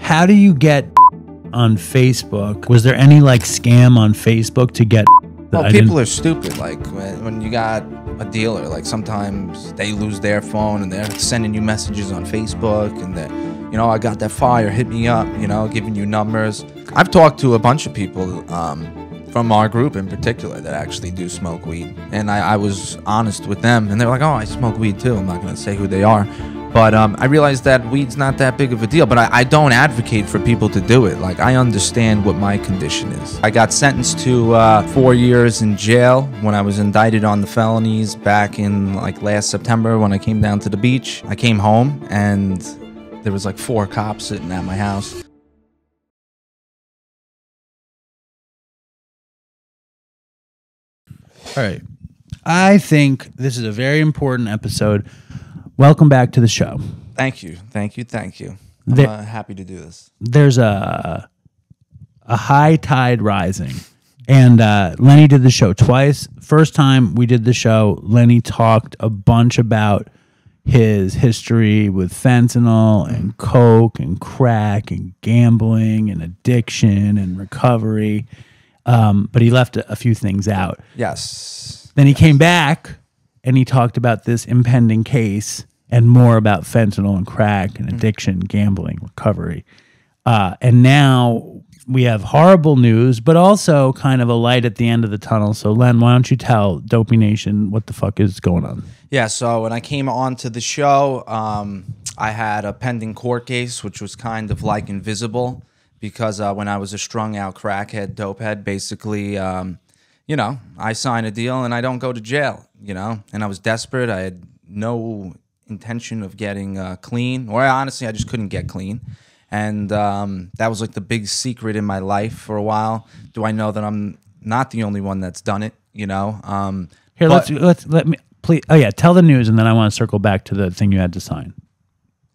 How do you get on Facebook? Was there any like scam on Facebook to get? Well, people are stupid. Like when you got a dealer, like sometimes they lose their phone and they're sending you messages on Facebook and they're, you know, I got that fire, hit me up, you know, giving you numbers. I've talked to a bunch of people from our group in particular that actually do smoke weed. And I was honest with them and they were like, oh, I smoke weed too. I'm not going to say who they are. But I realized that weed's not that big of a deal. But I don't advocate for people to do it. Like, I understand what my condition is. I got sentenced to 4 years in jail when I was indicted on the felonies back in like last September when I came down to the beach. I came home and there was like 4 cops sitting at my house. All right. I think this is a very important episode. Welcome back to the show. Thank you. Thank you. Thank you. I'm happy to do this. There's a high tide rising. And Lenny did the show twice. First time we did the show, Lenny talked a bunch about his history with fentanyl and coke and crack and gambling and addiction and recovery. But he left a few things out. Yes. Then he came back and he talked about this impending case and more about fentanyl and crack and addiction, gambling, recovery. And now we have horrible news, but also kind of a light at the end of the tunnel. So, Len, why don't you tell Dopey Nation what the fuck is going on? Yeah, so when I came on to the show, I had a pending court case, which was kind of like invisible because when I was a strung-out crackhead, dopehead, basically, you know, I sign a deal and I don't go to jail, you know, and I was desperate. I had no intention of getting clean, or honestly, I just couldn't get clean. And that was like the big secret in my life for a while. Do I know that I'm not the only one that's done it, you know? Here, let me, please. Oh, yeah, tell the news, and then I want to circle back to the thing you had to sign.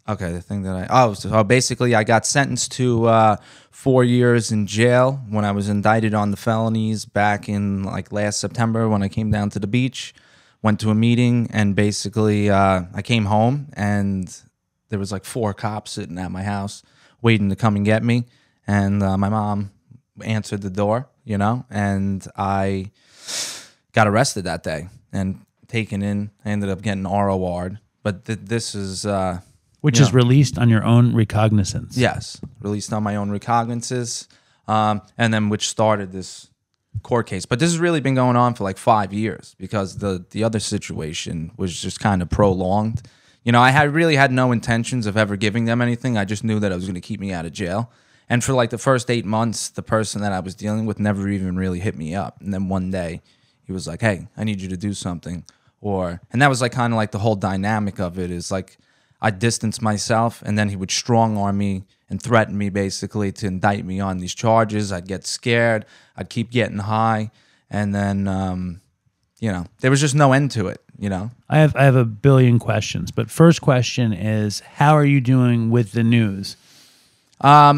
Okay, the thing that so basically I got sentenced to 4 years in jail when I was indicted on the felonies back in like last September when I came down to the beach, went to a meeting, and basically I came home and there was like 4 cops sitting at my house waiting to come and get me. And my mom answered the door, you know, and I got arrested that day and taken in. I ended up getting ROR'd. But this is... Which is released on your own recognizance. Yes, released on my own recognizances, and then which started this court case. But this has really been going on for like 5 years because the other situation was just kind of prolonged. You know, I really had no intentions of ever giving them anything. I just knew that it was going to keep me out of jail. And for like the first 8 months, the person that I was dealing with never even really hit me up. And then one day, he was like, "Hey, I need you to do something." And that was like kind of like the whole dynamic of it is like, I distanced myself, and then he would strong-arm me and threaten me basically to indict me on these charges. I'd get scared. I'd keep getting high, and then, you know, there was just no end to it, you know? I have a billion questions, but first question is, how are you doing with the news? I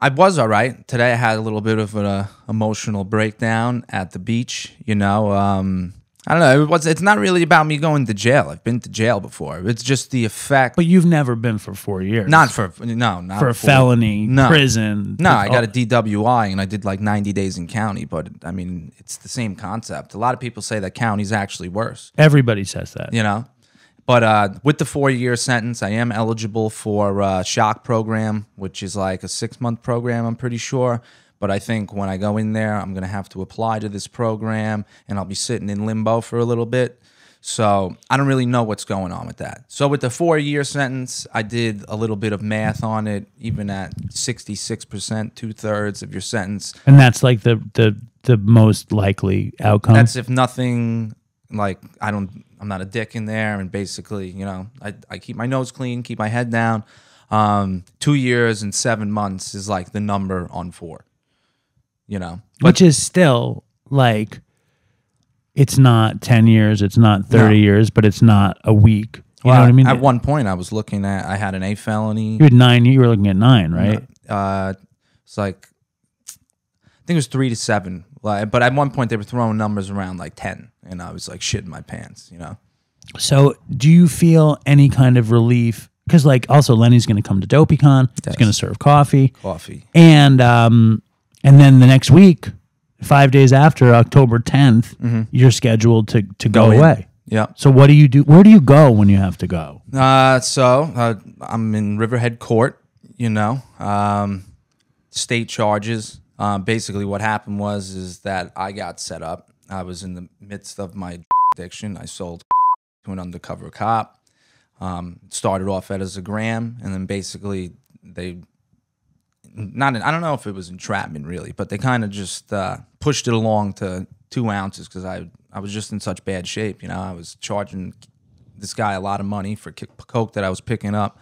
was all right. Today I had a little bit of an emotional breakdown at the beach, you know? I don't know. It's not really about me going to jail. I've been to jail before. It's just the effect. But you've never been for 4 years. Not for a felony, prison. No, I got a DWI and I did like 90 days in county. But I mean, it's the same concept. A lot of people say that county's actually worse. Everybody says that. You know? But with the 4-year sentence, I am eligible for a shock program, which is like a 6-month program, I'm pretty sure. But I think when I go in there, I'm going to have to apply to this program, and I'll be sitting in limbo for a little bit. So I don't really know what's going on with that. So with the 4-year sentence, I did a little bit of math on it, even at 66%, 2/3 of your sentence. And that's like the most likely outcome? That's if nothing, like I'm not a dick in there, and basically, you know, I keep my nose clean, keep my head down. 2 years and 7 months is like the number on 4. You know, which is still like, it's not 10 years, it's not 30 years, but it's not a week. You know what I mean? At one point, I was looking at, I had an A felony. You had 9. You were looking at 9, right? It's like, I think it was 3 to 7. But at one point, they were throwing numbers around like 10, and I was like shitting my pants. You know. So, do you feel any kind of relief because like also Lenny's going to come to DopeyCon. He's Yes. going to serve coffee. Coffee. And then the next week, 5 days after October 10th, you're scheduled to go in. away. Yeah. So what do you do? Where do you go when you have to go? I'm in Riverhead Court, you know, state charges. Basically what happened is that I got set up. I was in the midst of my addiction. I sold to an undercover cop. Started off as a gram, and then basically I don't know if it was entrapment really, but they kind of just pushed it along to 2 ounces because I was just in such bad shape. You know, I was charging this guy a lot of money for coke that I was picking up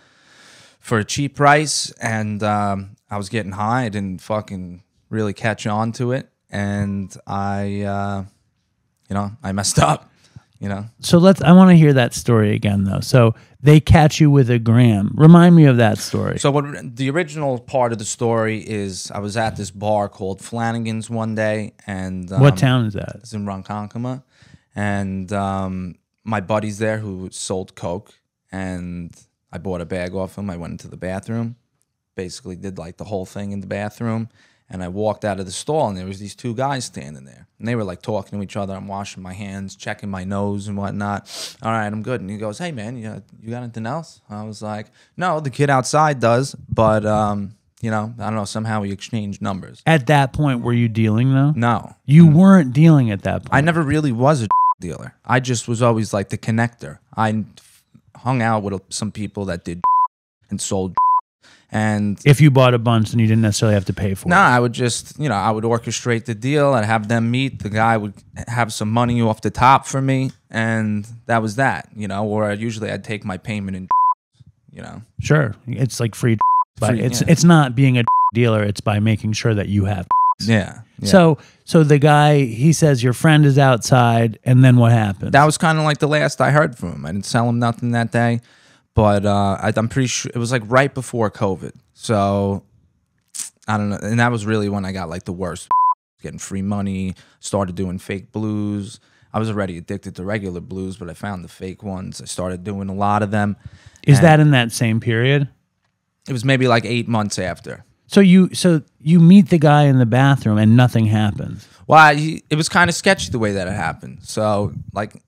for a cheap price, and I was getting high. I didn't fucking really catch on to it, and I messed up. You know. So I want to hear that story again, though. So they catch you with a gram. Remind me of that story. So the original part of the story is I was at this bar called Flanagan's one day, and what town is that? It's in Ronkonkoma, and my buddy's there who sold coke, and I bought a bag off him. I went into the bathroom, basically did like the whole thing in the bathroom. And I walked out of the stall, and there was these 2 guys standing there. And they were, like, talking to each other. I'm washing my hands, checking my nose and whatnot. All right, I'm good. And he goes, hey, man, you got anything else? I was like, no, the kid outside does. But, you know, I don't know. Somehow we exchanged numbers. At that point, were you dealing, though? No. You weren't dealing at that point. I never really was a dealer. I just was always, like, the connector. I hung out with some people that did and sold. And if you bought a bunch, then you didn't necessarily have to pay for it. No, I would just, you know, I would orchestrate the deal. I'd have them meet. The guy would have some money off the top for me, and that was that, you know. Or usually I'd take my payment in, you know. Sure, it's like free. But Free, it's not being a dealer. It's by making sure that you have. Yeah. So the guy, he says your friend is outside, and then what happens? That was kind of like the last I heard from him. I didn't sell him nothing that day. But I'm pretty sure it was like right before COVID. So I don't know. And that was really when I got like the worst. Getting free money, started doing fake blues. I was already addicted to regular blues, but I found the fake ones. I started doing a lot of them. Is that in that same period? It was maybe like 8 months after. So you meet the guy in the bathroom and nothing happens. Well, it was kind of sketchy the way that it happened. So like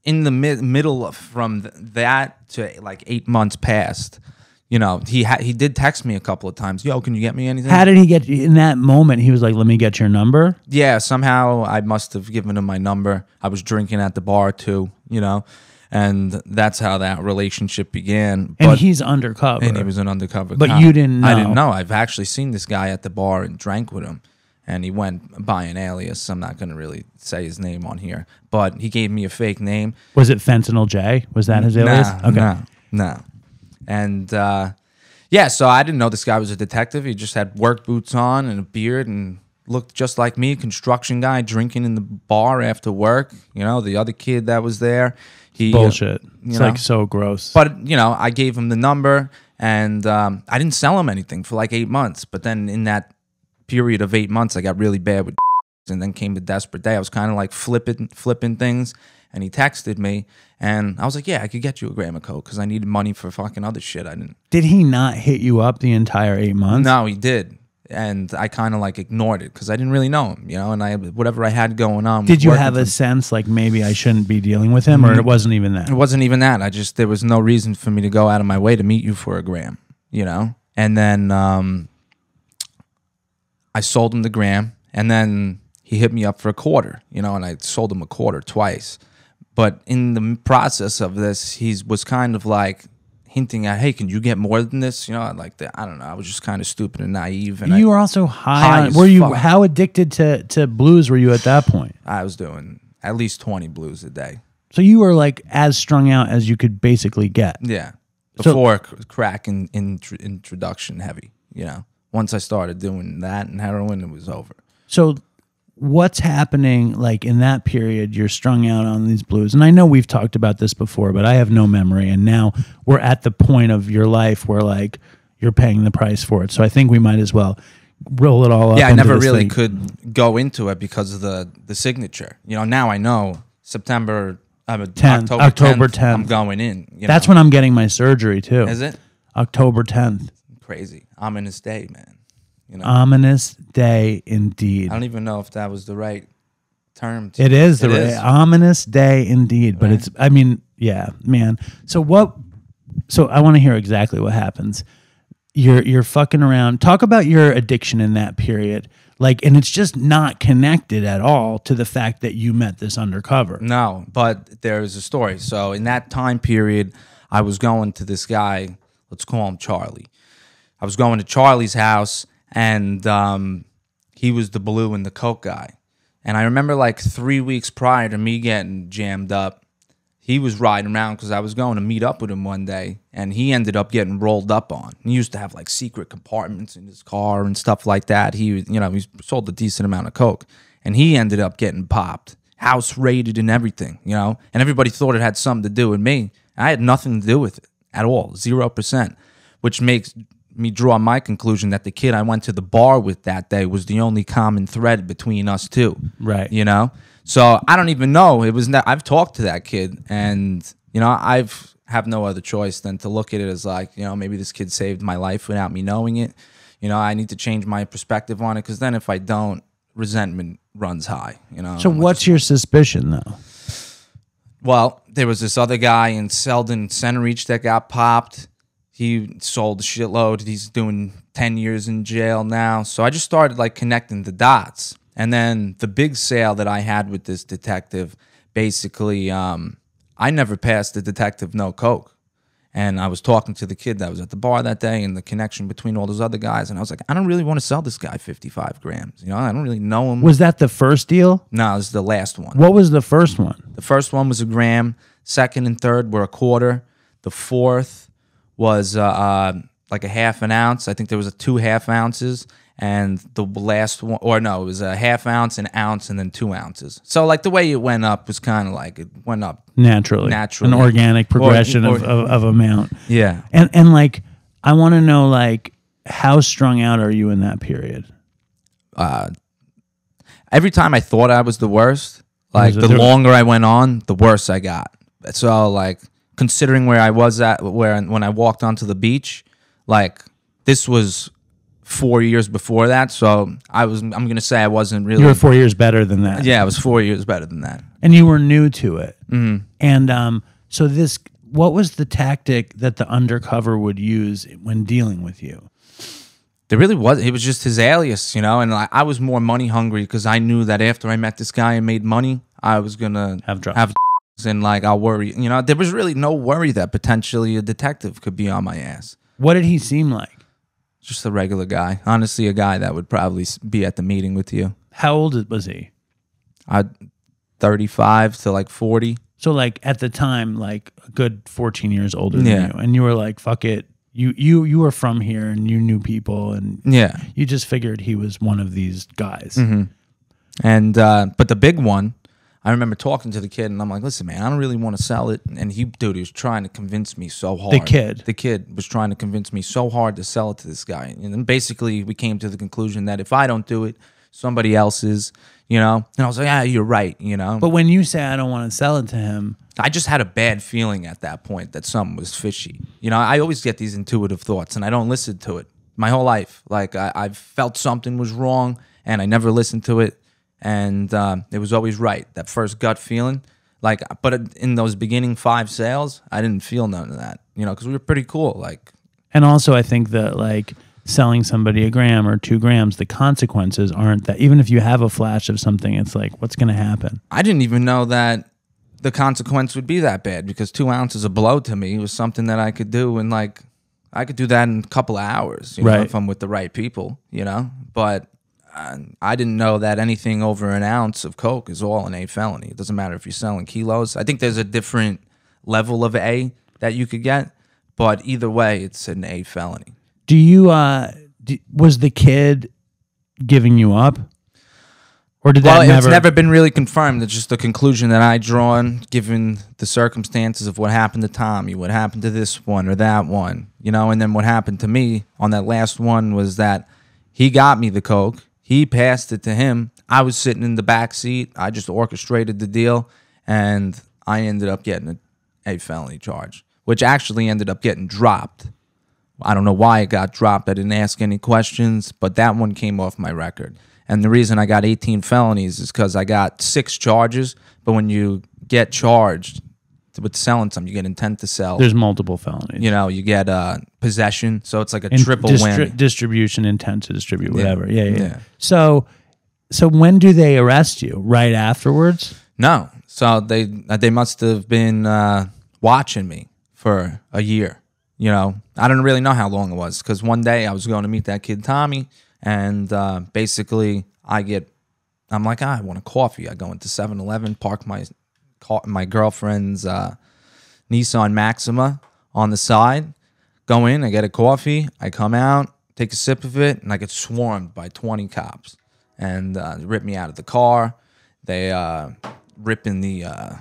in the middle of from that to like 8 months passed, you know, he did text me a couple of times. Yo, can you get me anything? How did he get in that moment? He was like, "Let me get your number." Yeah, somehow I must have given him my number. I was drinking at the bar too, you know, and that's how that relationship began. And he's undercover. And he was an undercover But cop. you didn't know. I didn't know. I've actually seen this guy at the bar and drank with him. And he went by an alias. I'm not going to really say his name on here. But he gave me a fake name. Was it Fentanyl J? Was that his alias? No. And, yeah, so I didn't know this guy was a detective. He just had work boots on and a beard and looked just like me, construction guy, drinking in the bar after work. You know, the other kid that was there. Bullshit. It's like so gross. But, you know, I gave him the number, and I didn't sell him anything for like 8 months. But then in that period of 8 months, I got really bad with and then came the desperate day. I was kind of like flipping things, and he texted me, and I was like, yeah, I could get you a gram of coke because I needed money for fucking other shit. I didn't. Did he not hit you up the entire 8 months? No, he did. And I kind of like ignored it because I didn't really know him, you know, and whatever I had going on. Did you have a sense like maybe I shouldn't be dealing with him, or it wasn't even that? It wasn't even that. There was no reason for me to go out of my way to meet you for a gram, you know? And then I sold him the gram, and then he hit me up for a quarter, you know, and I sold him a quarter twice. But in the process of this, he was kind of like hinting at, hey, can you get more than this? You know, like I don't know. I was just kind of stupid and naive. And you were also high. Were you? How addicted to blues were you at that point? I was doing at least 20 blues a day. So you were like as strung out as you could basically get. Yeah. Before crack and introduction heavy, you know. Once I started doing that and heroin, it was over. So what's happening like in that period? You're strung out on these blues, and I know we've talked about this before, but I have no memory, and now we're at the point of your life where like you're paying the price for it. So I think we might as well roll it all up. Yeah, I never really could go into it because of the signature. You know, now I know October 10th. I'm going in. That's when I'm getting my surgery too. Is it? October 10th. Crazy. Ominous day, man. Ominous day indeed. I don't even know if that was the right term. It is the ominous day indeed. But it's, I mean, yeah, man. So I want to hear exactly what happens. You're fucking around. Talk about your addiction in that period. Like, and it's just not connected at all to the fact that you met this undercover. No, but there's a story. So in that time period, I was going to this guy, let's call him Charlie. I was going to Charlie's house, and he was the blue and the coke guy. And I remember like 3 weeks prior to me getting jammed up, he was riding around because I was going to meet up with him one day, and he ended up getting rolled up on. He used to have like secret compartments in his car and stuff like that. He sold a decent amount of coke, and he ended up getting popped, house raided and everything, and everybody thought it had something to do with me. I had nothing to do with it at all, 0%, which makes me draw my conclusion that the kid I went to the bar with that day was the only common thread between us two. Right. So I don't even know. I've talked to that kid, and I have no other choice than to look at it as like, maybe this kid saved my life without me knowing it. I need to change my perspective on it, because then if I don't, resentment runs high. So what's your suspicion though? Well, there was this other guy in Selden Center Reach that got popped. He sold a shitload. He's doing 10 years in jail now. So I just started like connecting the dots. And then the big sale that I had with this detective, basically, I never passed the detective no coke. And I was talking to the kid that was at the bar that day, and the connection between all those other guys. And I was like, I don't really want to sell this guy 55 grams. I don't really know him. Was that the first deal? No, this is the last one. What was the first one? The first one was a gram. Second and third were a quarter. The fourth was like a half an ounce. I think there was 2 half ounces. And the last one, or no, it was a half ounce, an ounce, and then 2 ounces. So like the way it went up was kind of like it went up naturally, an organic progression of amount. Yeah. And like, I want to know, like, how strung out are you in that period? Every time I thought I was the worst, like the longer I went on, the worse I got. So like, considering where I was at, when I walked onto the beach, like this was 4 years before that, so I'm gonna say I wasn't really. You were 4 years better than that. Yeah, I was 4 years better than that. And you were new to it. Mm-hmm. And so what was the tactic that the undercover would use when dealing with you? There really was. It was just his alias, and I was more money hungry, because I knew that after I met this guy and made money, I was gonna have and like I'll worry. There was really no worry that potentially a detective could be on my ass. What did he seem like? Just a regular guy. Honestly, a guy that would probably be at the meeting with you. How old was he? 35 to like 40. So like at the time, like a good 14 years older than you. And you were like, fuck it. You were from here and you knew people, and you just figured he was one of these guys. Mm-hmm. And but the big one, I remember talking to the kid, and I'm like, listen, man, I don't really want to sell it. And he was trying to convince me so hard. The kid was trying to convince me so hard to sell it to this guy. And then basically we came to the conclusion that if I don't do it, somebody else is, And I was like, yeah, you're right, But when you say I don't want to sell it to him, I just had a bad feeling at that point that something was fishy. I always get these intuitive thoughts, and I don't listen to it my whole life. Like I've felt something was wrong, and I never listened to it. And it was always right. That first gut feeling, like, but in those beginning 5 sales, I didn't feel none of that, because we were pretty cool. Like, and also I think that like selling somebody a gram or 2 grams, the consequences aren't that. Even if you have a flash of something, it's like, what's going to happen? I didn't even know that the consequence would be that bad, because 2 ounces of blow to me was something that I could do, and like I could do that in a couple of hours, if I'm with the right people, But I didn't know that anything over an ounce of coke is all an A felony. It doesn't matter if you're selling kilos. I think there's a different level of A that you could get, but either way, it's an A felony. Do you was the kid giving you up, or did that it's never been really confirmed. It's just the conclusion that I drawn, given the circumstances of what happened to Tommy, what happened to this one or that one, and then what happened to me on that last one was that he got me the coke. He passed it to him. I was sitting in the back seat. I just orchestrated the deal, and I ended up getting a felony charge, which actually ended up getting dropped. I don't know why it got dropped. I didn't ask any questions, but that one came off my record. And the reason I got 18 felonies is because I got 6 charges, but when you get charged with selling some, you get intent to sell. There's multiple felonies. You know, you get possession, so it's like a triple whammy. Distribution, intent to distribute, whatever. Yeah. So when do they arrest you? Right afterwards? No. So they must have been watching me for a year. You know, I don't really know how long it was, because one day I was going to meet that kid Tommy, and basically I'm like, I want a coffee. I go into 7-Eleven, park my girlfriend's Nissan Maxima on the side, go in, I get a coffee, I come out, take a sip of it, and I get swarmed by 20 cops, and rip me out of the car. They ripping the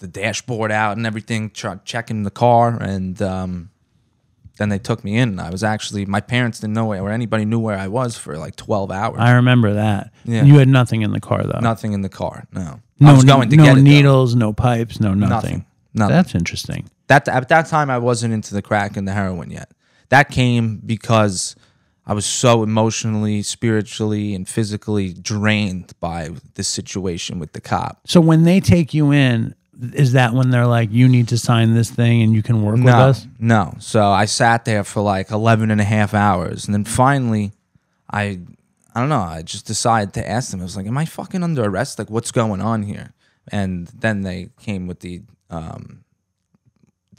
dashboard out and everything, checking the car, and then they took me in. I was actually, my parents didn't know or anybody knew where I was for like 12 hours. I remember that. Yeah. You had nothing in the car, though. Nothing in the car, no. I was going to get it, needles, no pipes, no nothing. Nothing. That's interesting. At that time, I wasn't into the crack and the heroin yet. That came because I was so emotionally, spiritually, and physically drained by the situation with the cop. So when they take you in, is that when they're like, you need to sign this thing and you can work with us? No. So I sat there for like 11 and a half hours. And then finally, I don't know, I just decided to ask them. I was like, am I fucking under arrest? Like, what's going on here? And then they came with the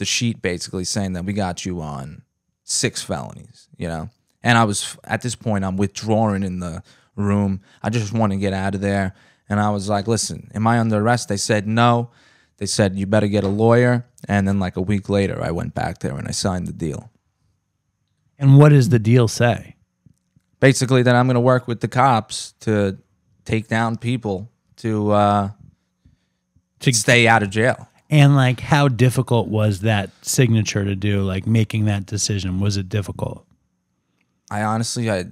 sheet basically saying that we got you on 6 felonies, you know? And I was, at this point, I'm withdrawing in the room. I just want to get out of there. And I was like, listen, am I under arrest? They said no. They said, you better get a lawyer. And then like a week later, I went back there and I signed the deal. And what does the deal say? Basically that I'm going to work with the cops to take down people to stay out of jail. And like, how difficult was that signature to do? Like making that decision, was it difficult? I honestly, I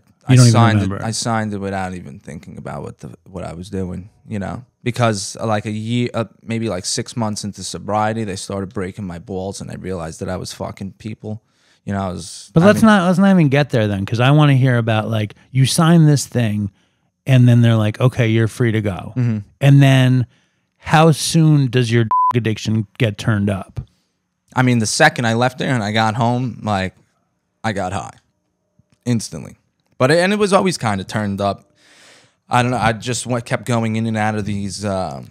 signed it without even thinking about what I was doing, you know, because like a year, maybe like 6 months into sobriety, they started breaking my balls, and I realized that I was fucking people, you know. Let's not even get there then, because I want to hear about like you sign this thing, and then they're like, okay, you're free to go, and then how soon does your addiction get turned up? I mean, the second I left there and I got home, like I got high instantly. But it was always kind of turned up. I don't know. I just kept going in and out of these. You know,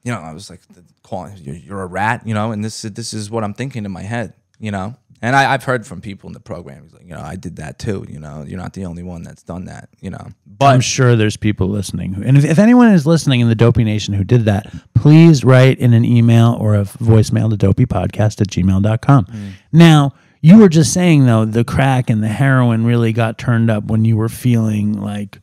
I was like calling you're a rat, you know, and this is what I'm thinking in my head, you know. And I've heard from people in the program, he's like, you know, I did that too, you know. You're not the only one that's done that, you know. But I'm sure there's people listening. And if anyone is listening in the Dopey Nation who did that, please write in an email or a voicemail to dopeypodcast@gmail.com. Now, you were just saying, though, the crack and the heroin really got turned up when you were feeling like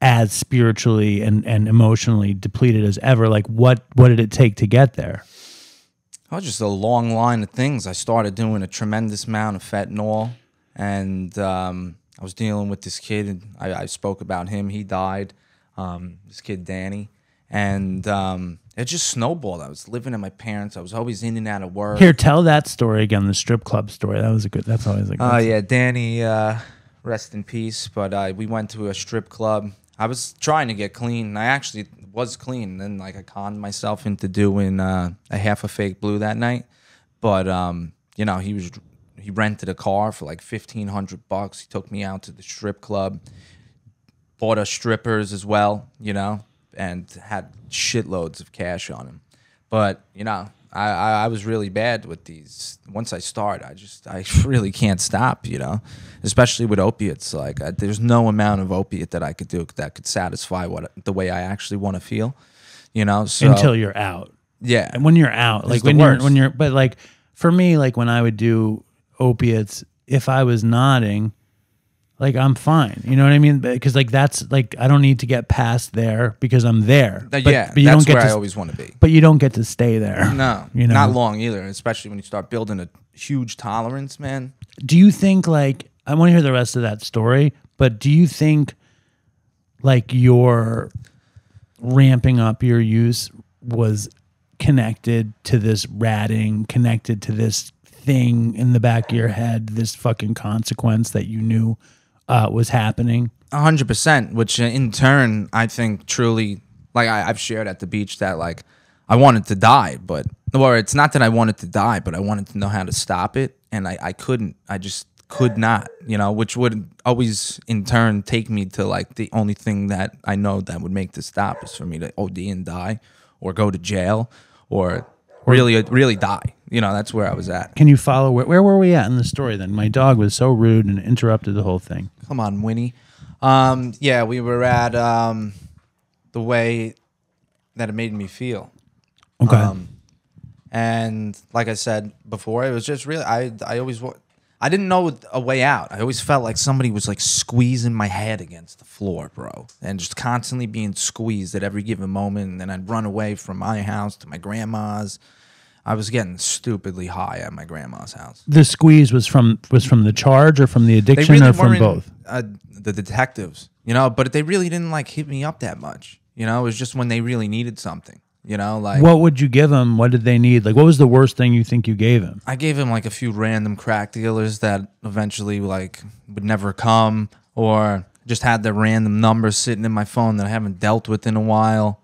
as spiritually and emotionally depleted as ever. Like, what did it take to get there? Oh, just a long line of things. I started doing a tremendous amount of fentanyl, and I was dealing with this kid. And I spoke about him. He died, this kid, Danny. And it just snowballed. I was living at my parents'. I was always in and out of work. Here, tell that story again, the strip club story. That's always a good Oh, yeah, Danny, rest in peace. But we went to a strip club. I was trying to get clean. I actually was clean. And then like I conned myself into doing a half a fake blue that night. But you know, he rented a car for like $1,500. He took me out to the strip club, bought us strippers as well, you know, and had shitloads of cash on him. But you know, I was really bad with these. Once I start, I really can't stop, you know, especially with opiates. Like there's no amount of opiate that I could do that could satisfy the way I actually want to feel, you know. So until you're out. Yeah. And when you're out, like when you're, but like for me, like when I would do opiates, if I was nodding, like I'm fine. You know what I mean? Because like that's like I don't need to get past there because I'm there. But you that's don't get where I always want to be. But you don't get to stay there. No, you know? Not long either. Especially when you start building a huge tolerance, man. Do you think like I want to hear the rest of that story? But do you think like your ramping up your use was connected to this ratting, connected to this thing in the back of your head, this fucking consequence that you knew was happening? 100%, which in turn, I think truly, like I've shared at the beach that like I wanted to die, or it's not that I wanted to die, but I wanted to know how to stop it. And I couldn't, I just could not, which would always in turn take me to like the only thing that I know that would make this stop is for me to OD and die or go to jail or really die. That's where I was at. Can you follow, where were we at in the story then? My dog was so rude and interrupted the whole thing. Come on, Winnie. Yeah, we were at the way that it made me feel. Okay. And like I said before, it was just really, I didn't know a way out. I always felt like somebody was like squeezing my head against the floor, bro. And just constantly being squeezed at every given moment. And then I'd run away from my house to my grandma's. I was getting stupidly high at my grandma's house. The squeeze was from the charge or from the addiction or from both? The detectives, but they really didn't like hit me up that much. It was just when they really needed something, like. What would you give them? What did they need? Like, what was the worst thing you think you gave him? I gave him like a few random crack dealers that eventually like would never come, or just had their random numbers sitting in my phone that I haven't dealt with in a while.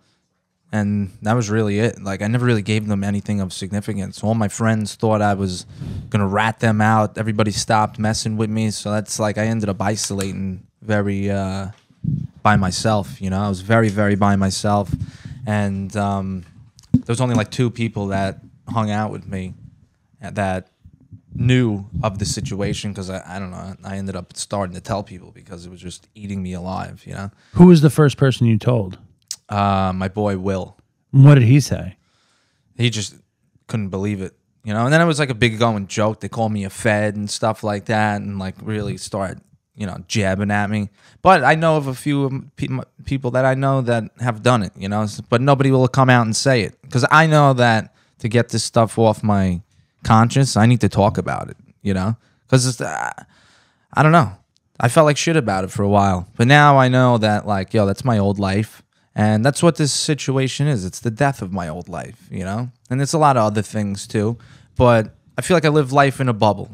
And that was really it. Like, I never really gave them anything of significance. All my friends thought I was going to rat them out. Everybody stopped messing with me. So that's like, I ended up isolating very by myself. I was very, very by myself. And there was only like 2 people that hung out with me that knew of the situation, because I don't know. I ended up starting to tell people because it was just eating me alive, Who was the first person you told? My boy Will. What did he say? He just couldn't believe it, And then it was like a big going joke. They called me a Fed and stuff like that, and like really started, jabbing at me. But I know of a few people that I know that have done it, But nobody will come out and say it, because I know that to get this stuff off my conscience, I need to talk about it, Because I don't know. I felt like shit about it for a while, but now I know that like, that's my old life. And that's what this situation is. It's the death of my old life, And it's a lot of other things too. But I feel like I live life in a bubble,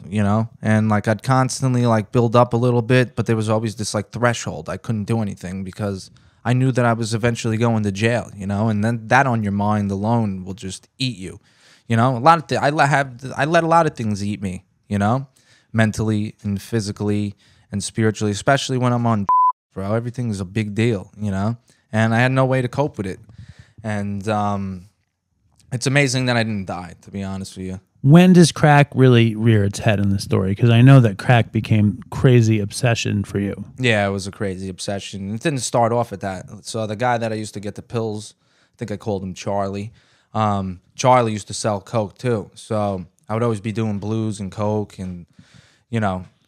And like I'd constantly like build up a little bit, but there was always this like threshold. I couldn't do anything because I knew that I was eventually going to jail, And then that on your mind alone will just eat you, A lot of I let a lot of things eat me, Mentally and physically and spiritually, especially when I'm on, bro. Everything is a big deal, And I had no way to cope with it. And it's amazing that I didn't die, to be honest with you. When does crack really rear its head in the story? Because I know that crack became crazy obsession for you. Yeah, it was a crazy obsession. It didn't start off at that. So the guy that I used to get the pills, I think I called him Charlie. Charlie used to sell coke too. So I would always be doing blues and coke and,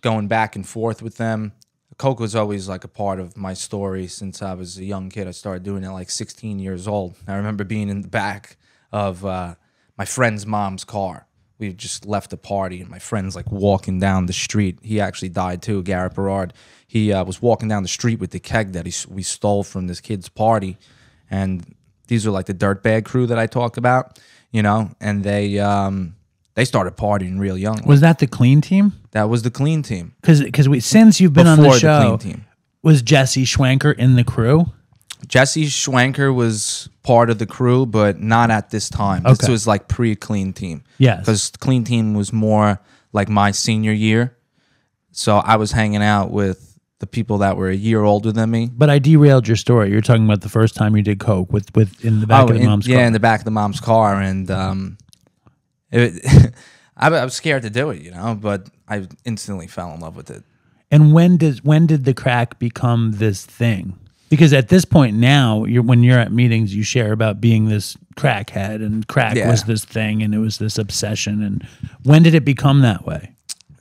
going back and forth with them. Coke was always like a part of my story since I was a young kid. I started doing it like 16 years old. I remember being in the back of my friend's mom's car. We just left a party, and my friend's like walking down the street. He actually died too, Garrett Berard. He was walking down the street with the keg that we stole from this kid's party. And these are like the dirtbag crew that I talked about, and they started partying real young. Was that the clean team? That was the clean team. Because since you've been on the Before show, the clean team. Was Jesse Schwenker in the crew? Jesse Schwenker was part of the crew, but not at this time. This Okay. was like pre-clean team. Yes. Because clean team was more like my senior year. So I was hanging out with the people that were a year older than me. But I derailed your story. You're talking about the first time you did coke with in the back of the mom's car. Yeah, in the back of the mom's car. And I was scared to do it, but I instantly fell in love with it. And when did the crack become this thing? Because at this point now, when you're at meetings, you share about being this crackhead, and crack was this thing, and it was this obsession. And when did it become that way?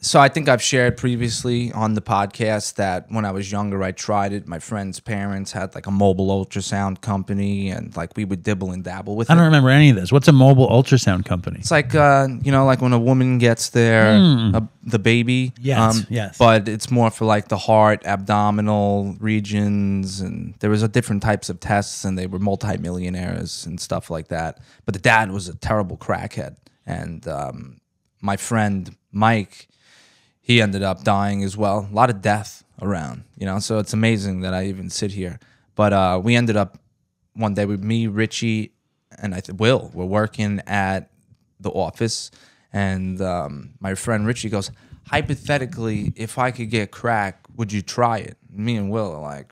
So I think I've shared previously on the podcast that when I was younger, I tried it. My friend's parents had like a mobile ultrasound company, and like we would dibble and dabble with it. I don't remember any of this. What's a mobile ultrasound company? It's like, you know, like when a woman gets the baby. Yes, yes. But it's more for like the heart, abdominal regions, and there was a different types of tests, and they were multimillionaires and stuff like that. But the dad was a terrible crackhead, and my friend Mike, he ended up dying as well. A lot of death around, you know, so it's amazing that I even sit here. But we ended up one day with me, Richie, and Will were working at the office, and my friend Richie goes, hypothetically, if I could get crack, would you try it? Me and Will are like,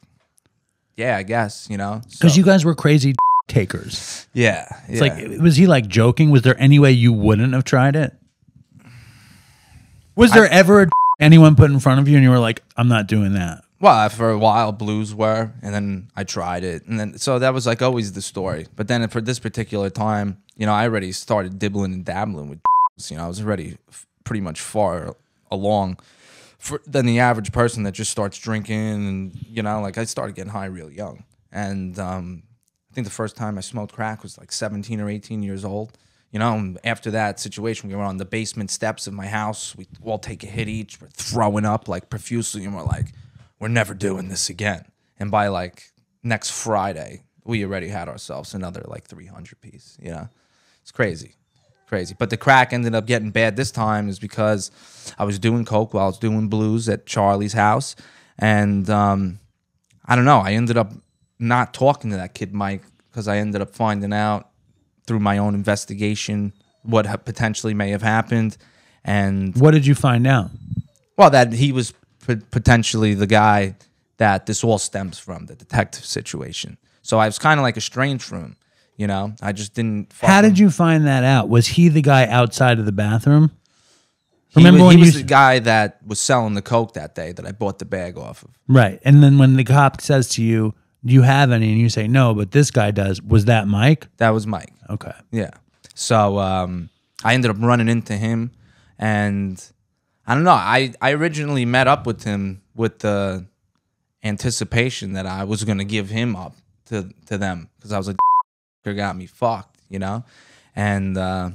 yeah, I guess, you know. Because you guys were crazy takers. Yeah. It's like, was he like joking? Was there any way you wouldn't have tried it? Was there ever anyone put in front of you and you were like, I'm not doing that? Well, for a while, blues were, and then I tried it. And then, so that was like always the story. But then for this particular time, you know, I already started dibbling and dabbling with, you know, I was already pretty much far along than the average person that just starts drinking. And, you know, like I started getting high real young. And I think the first time I smoked crack was like 17 or 18 years old. You know, and after that situation, we were on the basement steps of my house. We all take a hit each. We're throwing up like profusely, and we're like, we're never doing this again. And by like next Friday, we already had ourselves another like 300 piece. You know, it's crazy, crazy. But the crack ended up getting bad this time is because I was doing coke while I was doing blues at Charlie's house, and I don't know. I ended up not talking to that kid Mike because I ended up finding out through my own investigation what potentially may have happened. And what did you find out? Well, that he was potentially the guy that this all stems from, the detective situation. So I was kind of like estranged from him, you know? I just didn't How did you find that out? Was he the guy outside of the bathroom? He was the guy that was selling the coke that day that I bought the bag off of. Right. And then when the cop says to you, do you have any? And you say, no, but this guy does. Was that Mike? That was Mike. Okay. Yeah. So I ended up running into him, and I don't know. I originally met up with him with the anticipation that I was going to give him up to them because I was like, got me fucked, you know? And I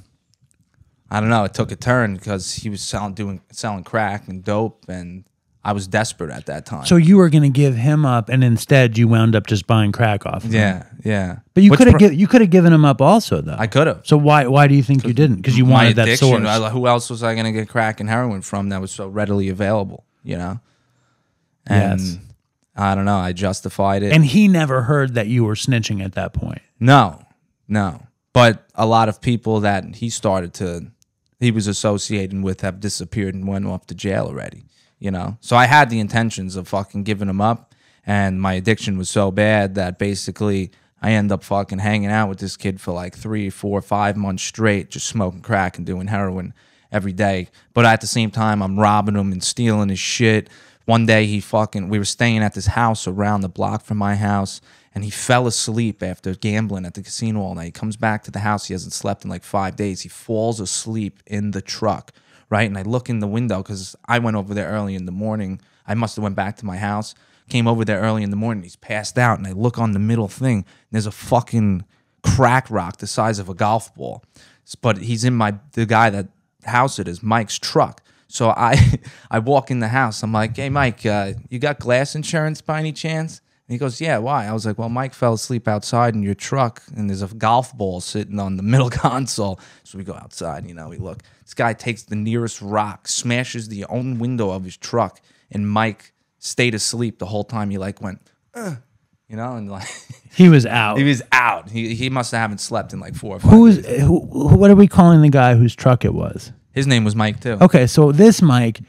don't know. It took a turn because he was selling crack and dope, and I was desperate at that time. So you were going to give him up, and instead you wound up just buying crack off of him. Yeah. But you could have given him up also, though. I could have. So why do you think you didn't? Because you wanted that source. Who else was I going to get crack and heroin from that was so readily available? You know. And yes. I don't know. I justified it. And he never heard that you were snitching at that point. No. But a lot of people that he was associating with have disappeared and went off to jail already. You know, so I had the intentions of fucking giving him up, and my addiction was so bad that basically I ended up fucking hanging out with this kid for like 3, 4, 5 months straight, just smoking crack and doing heroin every day. But at the same time, I'm robbing him and stealing his shit. One day we were staying at this house around the block from my house, and he fell asleep after gambling at the casino all night. He comes back to the house. He hasn't slept in like 5 days. He falls asleep in the truck. Right, and I look in the window because I went over there early in the morning. I must have went back to my house, came over there early in the morning. He's passed out, and I look on the middle thing, and there's a fucking crack rock the size of a golf ball. But he's in the guy that house it is, Mike's truck. So I walk in the house. I'm like, hey, Mike, you got glass insurance by any chance? And he goes, yeah, why? I was like, well, Mike fell asleep outside in your truck, and there's a golf ball sitting on the middle console. So we go outside, you know, we look. This guy takes the nearest rock, smashes the own window of his truck, and Mike stayed asleep the whole time. He like went, you know, and like he was out. He was out. He must have haven't slept in like 4 or 5 days. What are we calling the guy whose truck it was? His name was Mike too. Okay, so this Mike,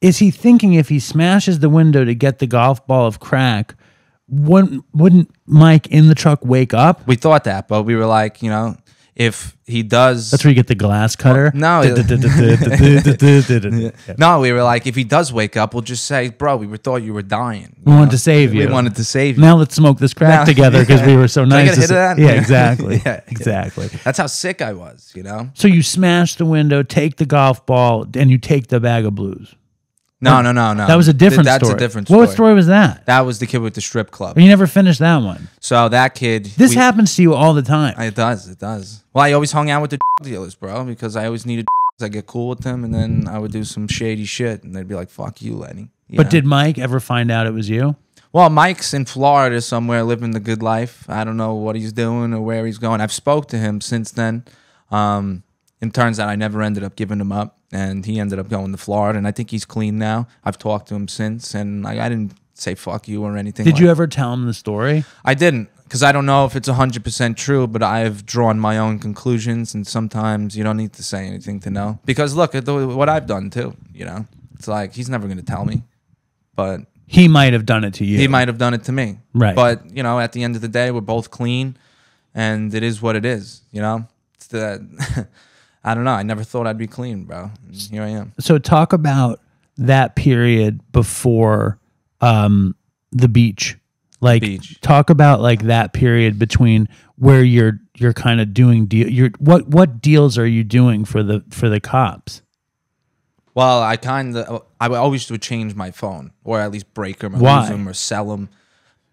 is he thinking if he smashes the window to get the golf ball of crack, wouldn't Mike in the truck wake up? We thought that, but we were like, you know, if he does, That's where you get the glass cutter. no, Yeah. no, we were like, if he does wake up, we'll just say, bro, we thought you were dying. We wanted to save you. We wanted to save you. Now let's smoke this crack together because we were so nice. Can I get a hit of that? Yeah, exactly. Yeah. Exactly. That's how sick I was, you know? So you smash the window, take the golf ball, and you take the bag of blues. No. That was a different story. That's a different story. What story was that? That was the kid with the strip club. You never finished that one. So that kid. This happens to you all the time. It does. Well, I always hung out with the dealers, bro, because I always needed. I get cool with them, and then I would do some shady shit, and they'd be like, "Fuck you, Lenny." But did Mike ever find out it was you? Well, Mike's in Florida somewhere, living the good life. I don't know what he's doing or where he's going. I've spoke to him since then. It turns out I never ended up giving him up, and he ended up going to Florida, and I think he's clean now. I've talked to him since, and I didn't say fuck you or anything. Did you ever tell him the story? I didn't, because I don't know if it's 100% true, but I've drawn my own conclusions, and sometimes you don't need to say anything to know. Because look at what I've done too, you know? It's like, he's never going to tell me, but he might have done it to you. He might have done it to me. Right. But, you know, at the end of the day, we're both clean, and it is what it is, you know? It's that... I don't know. I never thought I'd be clean, bro. And here I am. So talk about that period before the beach. Like talk about like that period between where you're kind of doing what deals are you doing for the cops? Well, I always would change my phone, or at least break them, or lose them, or sell them.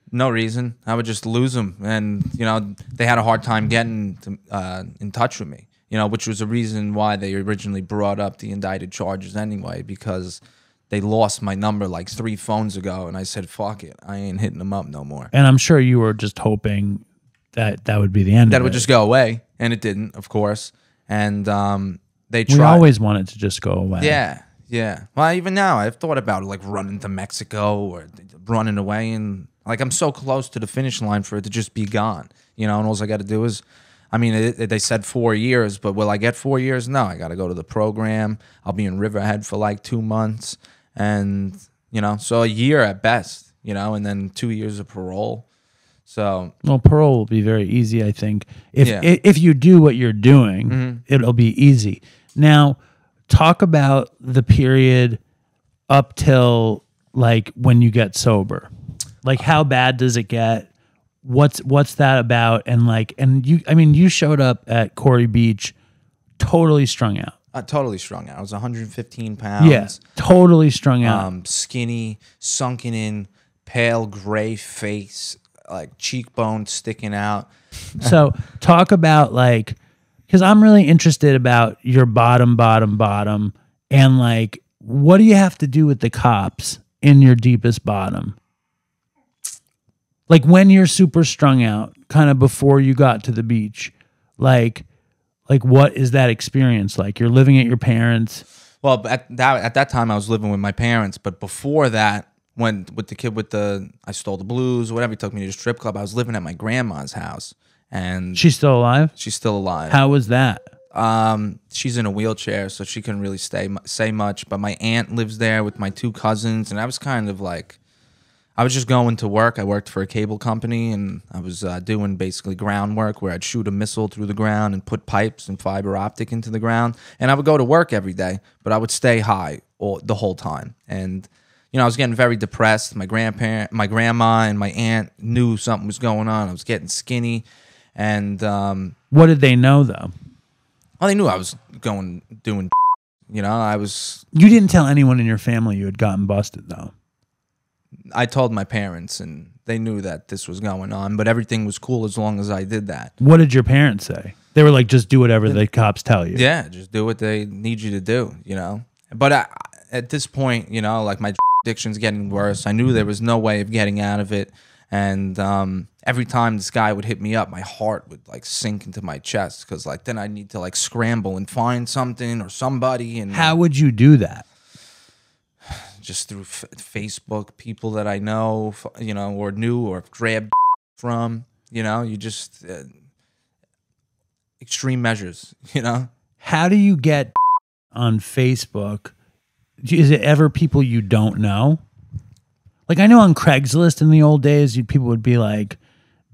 No reason. I would just lose them, and you know they had a hard time getting in touch with me. You know, which was a reason why they originally brought up the indicted charges anyway, because they lost my number like 3 phones ago, and I said, fuck it, I ain't hitting them up no more. And I'm sure you were just hoping that would be the end of it. That would just go away, and it didn't, of course. And they tried. We always want it to just go away. Yeah, yeah. Well, even now, I've thought about like running to Mexico or running away, and like I'm so close to the finish line for it to just be gone, you know, and all I got to do is, I mean, they said 4 years, but will I get 4 years? No, I got to go to the program. I'll be in Riverhead for like 2 months. And, you know, so a year at best, you know, and then 2 years of parole. So. Well, parole will be very easy, I think. If you do what you're doing, it'll be easy. Now, talk about the period up till like when you get sober. Like, how bad does it get? What's that about? And like, and you showed up at Corey Beach totally strung out. Totally strung out. I was 115 pounds. Yeah, totally strung out. Skinny, sunken in, pale gray face, like cheekbones sticking out. So talk about like, because I'm really interested about your bottom, and like, what do you have to do with the cops in your deepest bottom? Like when you're super strung out, kind of before you got to the beach, like what is that experience like? You're living at your parents'. Well, at that time I was living with my parents, but before that, when with the kid with I stole the blues or whatever, he took me to the strip club. I was living at my grandma's house, and she's still alive. She's still alive. How was that? She's in a wheelchair, so she couldn't really say much. But my aunt lives there with my 2 cousins, and I was kind of like. I was just going to work. I worked for a cable company, and I was doing basically groundwork where I'd shoot a missile through the ground and put pipes and fiber optic into the ground. And I would go to work every day, but I would stay high the whole time. And, you know, I was getting very depressed. My grandma and my aunt knew something was going on. I was getting skinny. And what did they know, though? Well, they knew I was doing, you know, You didn't tell anyone in your family you had gotten busted, though. I told my parents, and they knew that this was going on, but everything was cool as long as I did that. What did your parents say? They were like, just do whatever the cops tell you. Yeah, just do what they need you to do, you know? But at this point, you know, like my addiction's getting worse. I knew there was no way of getting out of it. And every time this guy would hit me up, my heart would like sink into my chest because like then I need to like scramble and find something or somebody. And how would you do that? Just through Facebook, people that I know, you know, or knew or grabbed from, you know, you just extreme measures, you know. How do you get on Facebook? Is it ever people you don't know? Like I know on Craigslist in the old days, people would be like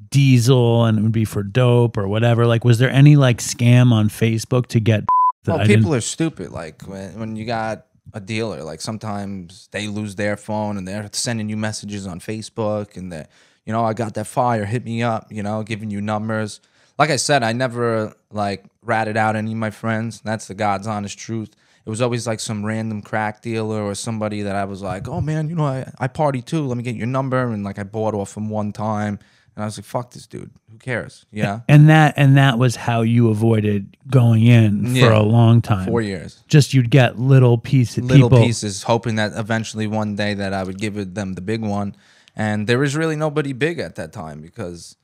diesel and it would be for dope or whatever. Like, was there any like scam on Facebook to get? Well, people are stupid. Like when you got a dealer, like sometimes they lose their phone and they're sending you messages on Facebook and they're, you know, I got that fire, hit me up, you know, giving you numbers. Like I said, I never like ratted out any of my friends. That's the God's honest truth. It was always like some random crack dealer or somebody that I was like, oh man, you know, I party too. Let me get your number. And like I bought off him one time. And I was like, fuck this dude. Who cares? Yeah. And that was how you avoided going in for a long time. 4 years. Just you'd get little pieces, pieces, hoping that eventually one day that I would give them the big one. And there was really nobody big at that time because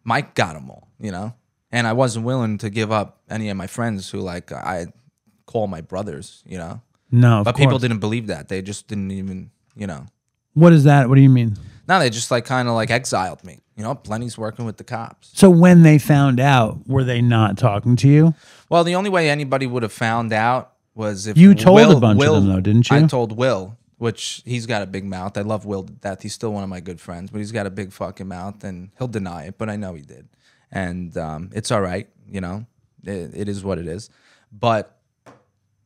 Mike got them all, you know. And I wasn't willing to give up any of my friends who like I call my brothers, you know. No, but people didn't believe that. They just didn't even, you know. What is that? What do you mean? No, they just like kind of like exiled me. You know, Lenny's working with the cops. So when they found out, were they not talking to you? Well, the only way anybody would have found out was if you told a bunch of them, though, didn't you? I told Will, which he's got a big mouth. I love Will to death. He's still one of my good friends, but he's got a big fucking mouth, and he'll deny it, but I know he did. And it's all right, you know. It is what it is. But,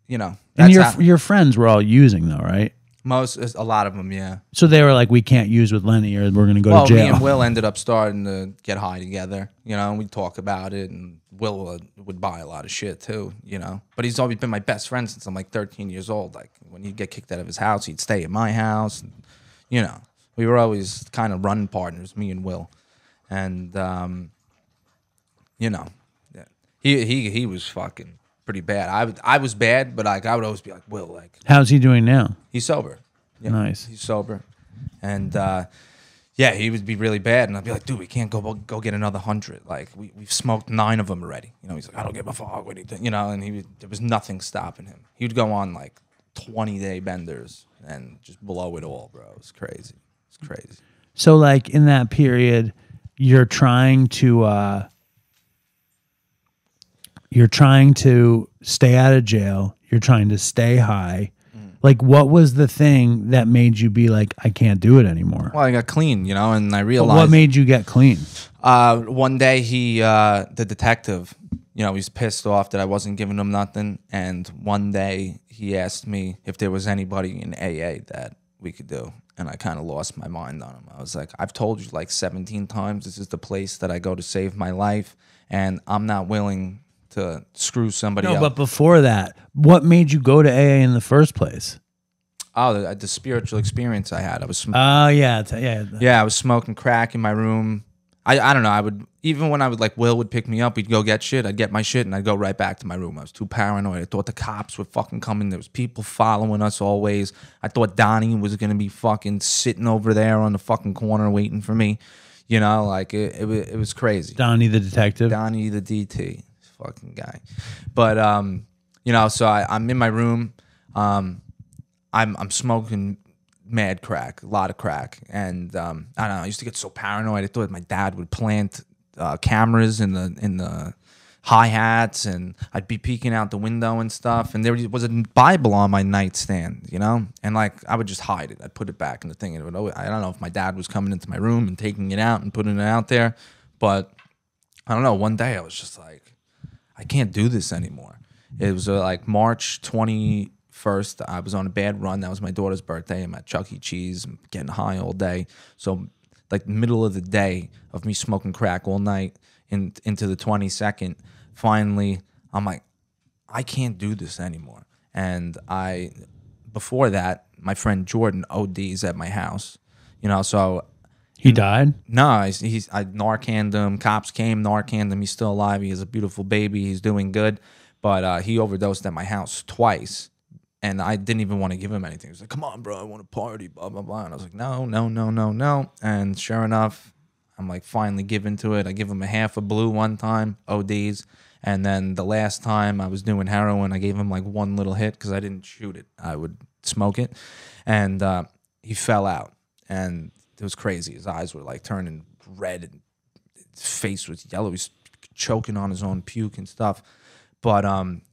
you know. And your friends were all using, though, right? A lot of them, yeah. So they were like, we can't use with Lenny or we're going to go to jail. Me and Will ended up starting to get high together, you know, and we'd talk about it, and Will would buy a lot of shit too, you know. But he's always been my best friend since I'm like 13 years old. Like when he'd get kicked out of his house, he'd stay at my house. And, you know, we were always kind of run partners, me and Will. And, you know, he was fucking pretty bad. I was bad, but like I would always be like, Will, like, how's he doing now? He's sober. Yeah, nice. He's sober, and yeah, he would be really bad, and I'd be like, dude, we can't go get another 100. Like we've smoked 9 of them already. You know, he's like, I don't give a fuck what he did. You know, and there was nothing stopping him. He would go on like 20-day benders and just blow it all, bro. It's crazy. It's crazy. So like in that period, you're trying to stay out of jail. You're trying to stay high. Like, what was the thing that made you be like, I can't do it anymore? Well, I got clean, you know, and I realized. But what made you get clean? One day the detective, you know, he's pissed off that I wasn't giving him nothing. And one day he asked me if there was anybody in AA that we could do. And I kind of lost my mind on him. I was like, I've told you like 17 times, this is the place that I go to save my life. And I'm not willing to screw somebody else. No, but before that, what made you go to AA in the first place? Oh, the spiritual experience I had. I was. Oh yeah, yeah. I was smoking crack in my room. I don't know. I would, even when I would like Will would pick me up, we'd go get shit. I'd get my shit and I'd go right back to my room. I was too paranoid. I thought the cops were fucking coming. There was people following us always. I thought Donnie was gonna be fucking sitting over there on the fucking corner waiting for me. You know, like it was crazy. Donnie the detective. Donnie the DT. Fucking guy. But you know, so I'm in my room. I'm smoking mad crack, a lot of crack, and I don't know. I used to get so paranoid. I thought my dad would plant cameras in the hi-hats, and I'd be peeking out the window and stuff. And there was a Bible on my nightstand, you know, and like I would just hide it. I'd put it back in the thing, and it would always, I don't know if my dad was coming into my room and taking it out and putting it out there, but I don't know. One day I was just like, I can't do this anymore. It was like March 21st. I was on a bad run. That was my daughter's birthday. I'm at Chuck E. Cheese. I'm getting high all day. So like middle of the day of me smoking crack all night into the 22nd, finally, I'm like, I can't do this anymore. And before that, my friend Jordan ODs at my house. You know, so... He died? No, I Narcaned him. Cops came, Narcaned him. He's still alive. He has a beautiful baby. He's doing good. But he overdosed at my house twice. And I didn't even want to give him anything. He was like, come on, bro, I want to party, blah, blah, blah. And I was like, no. And sure enough, I'm like finally giving to it. I give him a half a blue one time, ODs. And then the last time I was doing heroin, I gave him like one little hit because I didn't shoot it. I would smoke it. And he fell out. And it was crazy. His eyes were like turning red and his face was yellow. He's choking on his own puke and stuff. But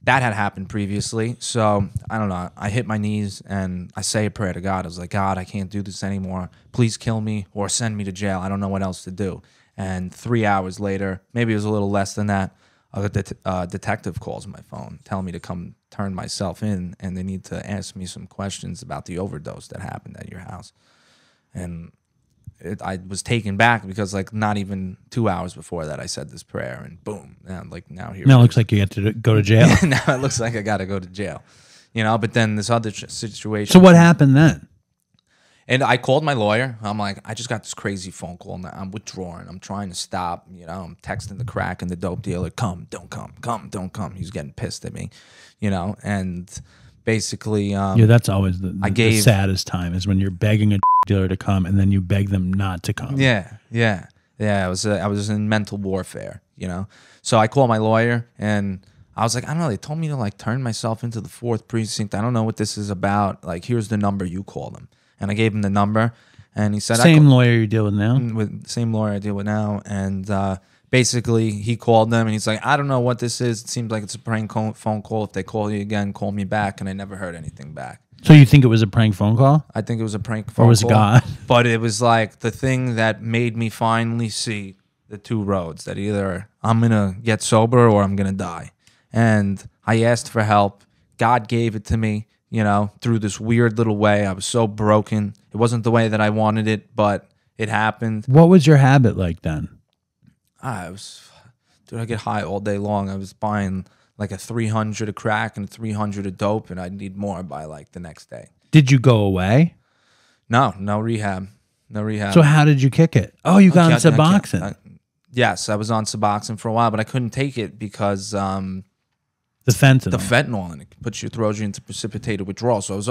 that had happened previously. So I don't know. I hit my knees and I say a prayer to God. I was like, God, I can't do this anymore. Please kill me or send me to jail. I don't know what else to do. And 3 hours later, maybe it was a little less than that, a detective calls my phone telling me to come turn myself in, and they need to ask me some questions about the overdose that happened at your house. And I was taken back because like not even 2 hours before that I said this prayer, and boom, and like now here. Now it looks like you have to go to jail. Now it looks like I got to go to jail, you know. But then this other situation. So what happened then? And I called my lawyer. I'm like, I just got this crazy phone call, and I'm withdrawing. I'm trying to stop. You know, I'm texting the crack and the dope dealer, come, don't come, come, don't come. He's getting pissed at me, you know, and basically, yeah, that's always the saddest time is when you're begging a dealer to come and then you beg them not to come. Yeah. I was in mental warfare, you know. So I called my lawyer, and I was like, I don't know. They told me to like turn myself into the 4th precinct. I don't know what this is about. Like, here's the number. You call them. And I gave him the number, and he said, "Same lawyer you deal with now." With same lawyer I deal with now, and basically he called them, and he's like, "I don't know what this is. It seems like it's a prank phone call. If they call you again, call me back." And I never heard anything back. So you think it was a prank phone call? I think it was a prank phone call. Or was it God? But it was like the thing that made me finally see the two roads, that either I'm gonna get sober or I'm gonna die. And I asked for help. God gave it to me. You know, through this weird little way. I was so broken. It wasn't the way that I wanted it, but it happened. What was your habit like then? I get high all day long. I was buying like a 300 of crack and a 300 of dope, and I'd need more by like the next day. Did you go away? No rehab. No rehab. So how did you kick it? Oh, you got on Suboxone. Yes, I was on Suboxone for a while, but I couldn't take it because the fentanyl. The fentanyl, and it throws you into precipitated withdrawal. So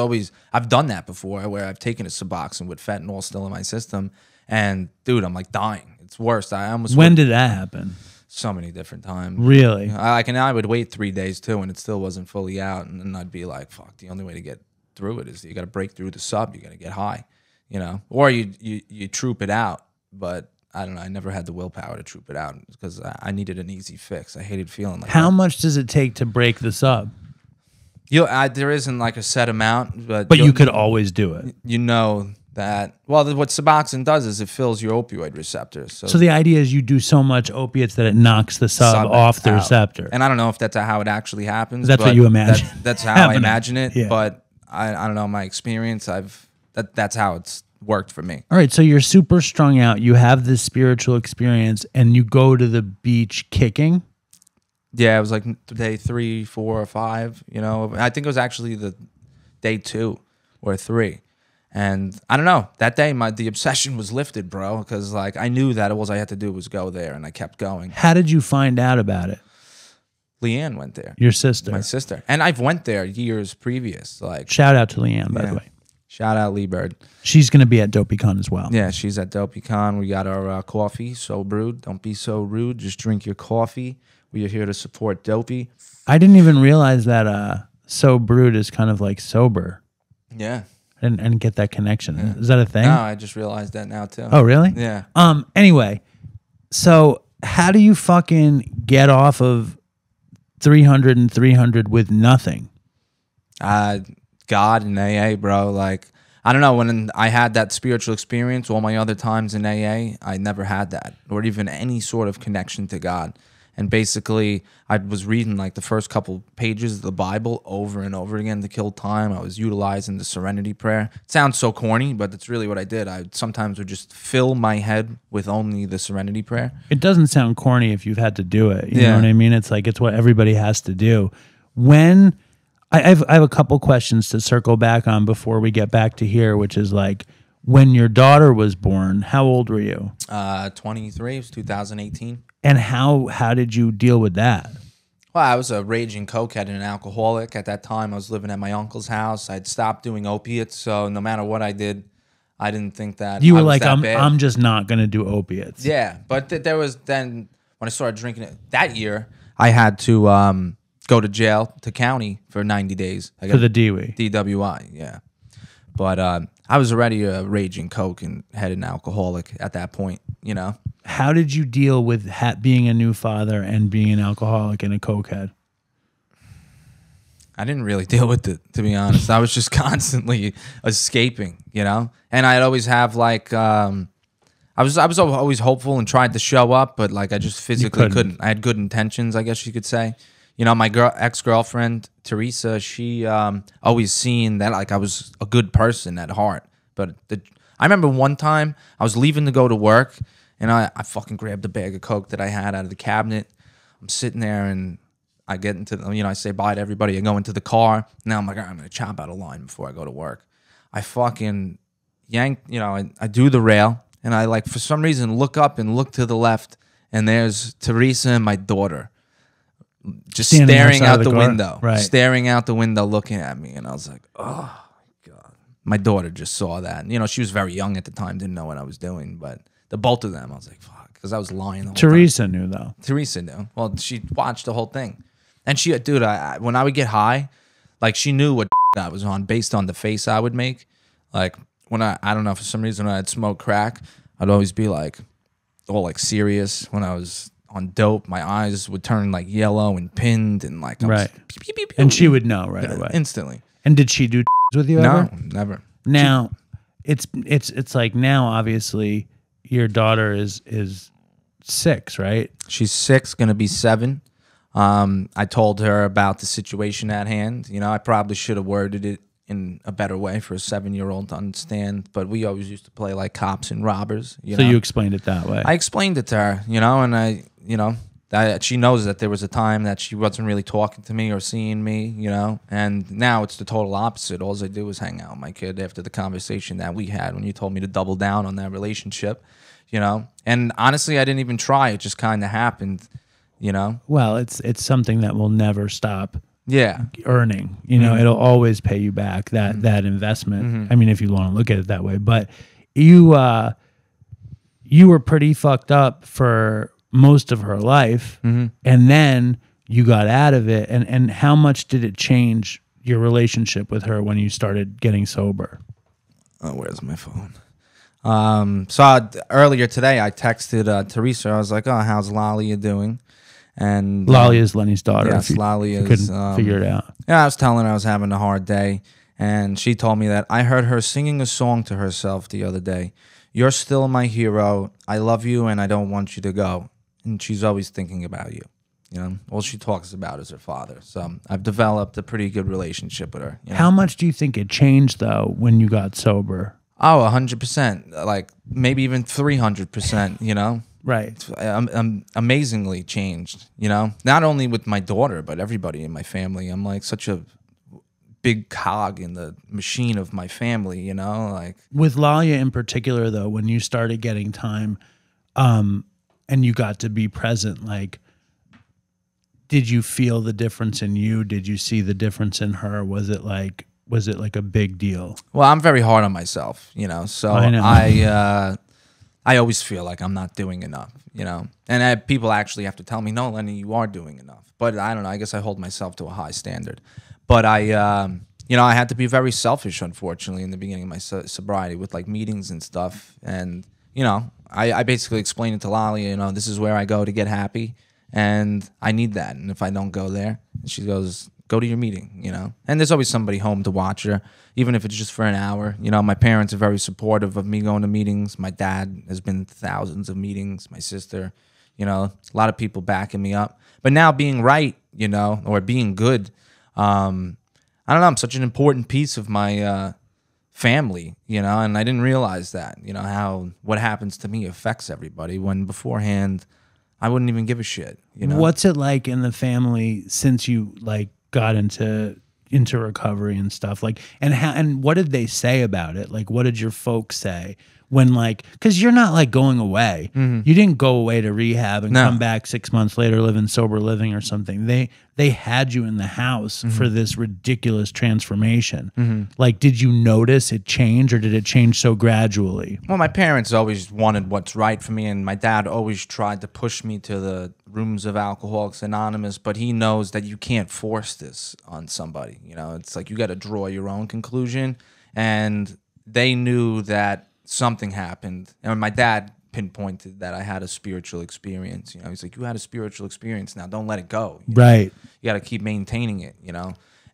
I've done that before, where I've taken a Suboxone with fentanyl still in my system, and dude, I'm like dying. It's worse. I almost. When did that happen? So many different times. Really? I would wait 3 days too, and it still wasn't fully out, and then I'd be like, "Fuck!" The only way to get through it is you got to break through the sub. You got to get high, you know, or you troop it out, but. I don't know. I never had the willpower to troop it out because I needed an easy fix. I hated feeling like How much does it take to break the sub? There isn't like a set amount, but you could always do it. You know that. Well, what Suboxone does is it fills your opioid receptors. So the idea is you do so much opiates that it knocks the sub off the receptor. And I don't know if that's how it actually happens. That's what you imagine. That's how I imagine it. Yeah. But I don't know. My experience, that's how it's worked for me. All right, so you're super strung out. You have this spiritual experience, and you go to the beach kicking. Yeah, it was like day 3, 4, or 5. You know, I think it was actually the day 2 or 3, and I don't know. That day, the obsession was lifted, bro, because like I knew that all I had to do was go there, and I kept going. How did you find out about it? Leanne went there. Your sister, my sister, and I've went there years previous. Like shout out to Leanne, by the way. Shout out Lee Bird. She's going to be at DopeyCon as well. Yeah, she's at DopeyCon. We got our coffee, So Brewed. Don't be so rude. Just drink your coffee. We are here to support Dopey. I didn't even realize that So Brewed is kind of like sober. Yeah. I didn't get that connection. Yeah. Is that a thing? No, I just realized that now too. Oh, really? Yeah. Anyway, so how do you fucking get off of 300 and 300 with nothing? God and AA, bro. Like, I don't know, when I had that spiritual experience, all my other times in AA, I never had that, or even any sort of connection to God. And basically, I was reading like the first couple pages of the Bible over and over again to kill time. I was utilizing the Serenity Prayer. It sounds so corny, but that's really what I did. I sometimes would just fill my head with only the Serenity Prayer. It doesn't sound corny if you've had to do it. You know what I mean? It's like it's what everybody has to do. When I have a couple questions to circle back on before we get back to here, which is like, when your daughter was born, how old were you? 23. It was 2018. And how did you deal with that? Well, I was a raging cokehead and an alcoholic. At that time, I was living at my uncle's house. I'd stopped doing opiates, so no matter what I did, I didn't think that you were I was like, that bad. I'm just not going to do opiates. Yeah, but there was then when I started drinking it that year, I had to go to jail to county for 90 days. I got for the DWI, yeah. But I was already a raging coke and head and alcoholic at that point, you know. How did you deal with being a new father and being an alcoholic and a cokehead? I didn't really deal with it, to be honest. I was just constantly escaping, you know. And I'd always have like, I I was always hopeful and tried to show up, but like I just physically couldn't. couldn't. I had good intentions, I guess you could say. You know, my ex-girlfriend Teresa, she always seen that like I was a good person at heart. But I remember one time I was leaving to go to work, and I fucking grabbed a bag of Coke that I had out of the cabinet. I'm sitting there, and I get into I say bye to everybody. I go into the car. Now I'm like, I'm gonna chop out a line before I go to work. I fucking yank, I do the rail, and I like for some reason look up and look to the left, and there's Teresa and my daughter just Standing staring outside out the the car? window, Right. staring out the window, looking at me, and I was like, oh my God. My daughter just saw that. She was very young at the time, didn't know what I was doing, but the both of them, I was like, fuck, because I was lying the whole time. Teresa knew though. Teresa knew. Well, she watched the whole thing. And she, dude, when I would get high, like she knew what I was on based on the face I would make. Like when I don't know, for some reason when I'd smoke crack, I'd always be like all like serious. When I was on dope, my eyes would turn like yellow and pinned and like I was, Right. pew, pew, pew, pew. And she would know right away. Instantly. And did she do with you No, ever? never. Now, it's like now obviously your daughter is 6, right? She's 6, gonna be 7. I told her about the situation at hand. I probably should have worded it in a better way for a 7-year-old to understand. But we always used to play like cops and robbers. So you explained it that way. I explained it to her, and that she knows that there was a time that she wasn't really talking to me or seeing me, and now it's the total opposite. All I do is hang out with my kid after the conversation that we had when you told me to double down on that relationship, and honestly, I didn't even try. It just kind of happened, Well, it's something that will never stop Yeah. earning. It'll always pay you back that investment. I mean, if you want to look at it that way. But you were pretty fucked up for most of her life, and then you got out of it. And how much did it change your relationship with her when you started getting sober? Oh, where's my phone? Earlier today, I texted Teresa. I was like, "Oh, how's Lolly doing?" And Lolly is Lenny's daughter. Yes, if you Lolly is. couldn't figure it out. Yeah, I was telling her I was having a hard day, and she told me that I heard her singing a song to herself the other day. "You're still my hero. I love you, and I don't want you to go." And she's always thinking about you. All she talks about is her father. So I've developed a pretty good relationship with her. How much do you think it changed though when you got sober? Oh, 100%. Like maybe even 300%. Right. I'm amazingly changed. Not only with my daughter, but everybody in my family. I'm like such a big cog in the machine of my family. Like With Lalia in particular, though, when you started getting time, and you got to be present, like, did you feel the difference in you? Did you see the difference in her? Was it like a big deal? Well, I'm very hard on myself, so I know. I always feel like I'm not doing enough, and people actually have to tell me, "No, Lenny, you are doing enough." But I don't know. I guess I hold myself to a high standard. But I had to be very selfish, unfortunately, in the beginning of my sobriety with like meetings and stuff. And I basically explained it to Lolly. This is where I go to get happy, and I need that. And if I don't go there, she goes, "Go to your meeting," And there's always somebody home to watch her, even if it's just for an hour. My parents are very supportive of me going to meetings. My dad has been to thousands of meetings. My sister, a lot of people backing me up. But now being right, or being good, I don't know. I'm such an important piece of my family, and I didn't realize that, how what happens to me affects everybody when beforehand I wouldn't even give a shit. What's it like in the family since you like got into recovery and stuff? Like, and what did they say about it? Like, what did your folks say when, like, because you're not like going away. You didn't go away to rehab and come back 6 months later living sober living or something. They had you in the house for this ridiculous transformation. Like, did you notice it change, or did it change so gradually? Well, my parents always wanted what's right for me, and my dad always tried to push me to the rooms of Alcoholics Anonymous, but he knows that you can't force this on somebody. It's like you got to draw your own conclusion, and they knew that something happened. And my dad pinpointed that I had a spiritual experience. He's like, "You had a spiritual experience. Now don't let it go." Right. You got to keep maintaining it,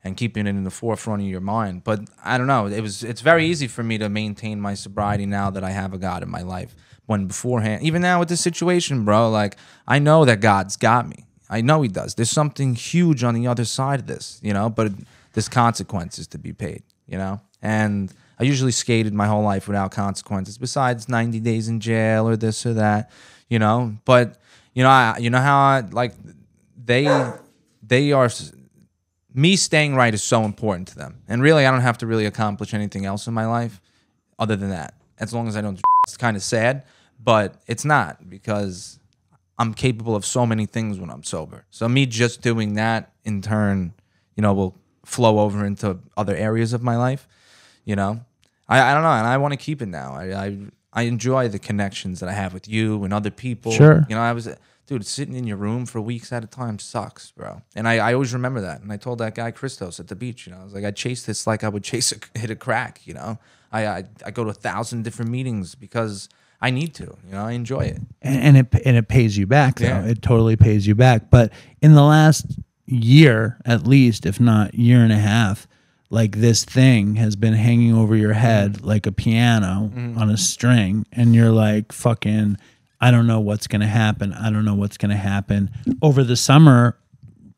and keeping it in the forefront of your mind. But I don't know. It's very easy for me to maintain my sobriety now that I have a God in my life. when beforehand. Even now with this situation, bro, like I know that God's got me. I know he does. There's something huge on the other side of this, you know, but there's consequences to be paid, you know? And I usually skated my whole life without consequences besides 90 days in jail or this or that, you know? But, you know, you know how like they are, me staying right is so important to them. And really, I don't have to really accomplish anything else in my life other than that. As long as I don't, it's kind of sad, but it's not because I'm capable of so many things when I'm sober. So me just doing that in turn, you know, will flow over into other areas of my life. You know, I don't know, and I want to keep it now. I enjoy the connections that I have with you and other people. Sure. You know, dude, sitting in your room for weeks at a time sucks, bro. And I always remember that. And I told that guy Christos at the beach, you know, I was like, I chase this like I would hit a crack, you know. I go to 1,000 different meetings because I need to, you know, I enjoy it. And it pays you back, though. Yeah. It totally pays you back. But in the last year, at least, if not year and a half, like this thing has been hanging over your head like a piano on a string, and you're like, fucking, I don't know what's going to happen. I don't know what's going to happen. Over the summer,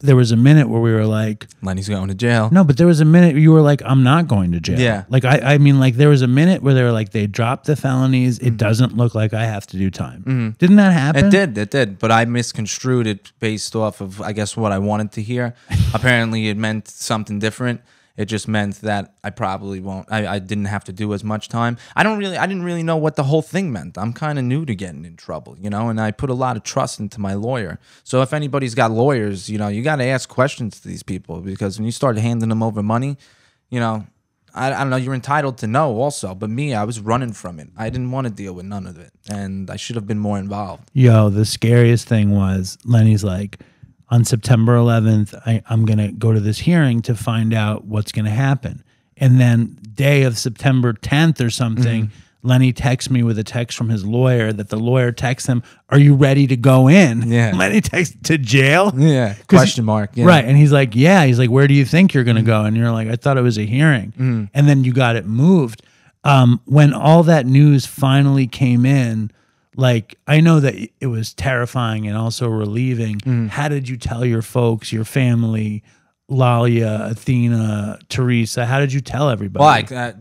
there was a minute where we were like, Lenny's going to jail. no, but there was a minute you were like, I'm not going to jail. Yeah. Like, I mean, like, there was a minute where they were like, they dropped the felonies. It doesn't look like I have to do time. Didn't that happen? It did. But I misconstrued it based off of, I guess, what I wanted to hear. Apparently, it meant something different. It just meant that I probably won't. I didn't have to do as much time. I didn't really know what the whole thing meant. I'm kind of new to getting in trouble, you know. And I put a lot of trust into my lawyer. So if anybody's got lawyers, you know, you got to ask questions to these people because when you start handing them over money, you know, I don't know. You're entitled to know also. But me, I was running from it. I didn't want to deal with none of it, and I should have been more involved. Yo, the scariest thing was Lenny's like, on September 11th, I'm going to go to this hearing to find out what's going to happen. And then day of September 10th or something, Lenny texts me with a text from his lawyer that the lawyer texts him, are you ready to go in? Yeah. Lenny texts to jail? Yeah. Question mark. Yeah. Right. And he's like, yeah. He's like, where do you think you're going to go? And you're like, I thought it was a hearing. And then you got it moved. When all that news finally came in, like, I know that it was terrifying and also relieving. How did you tell your folks, your family, Lalia, Athena, Teresa? How did you tell everybody? Well,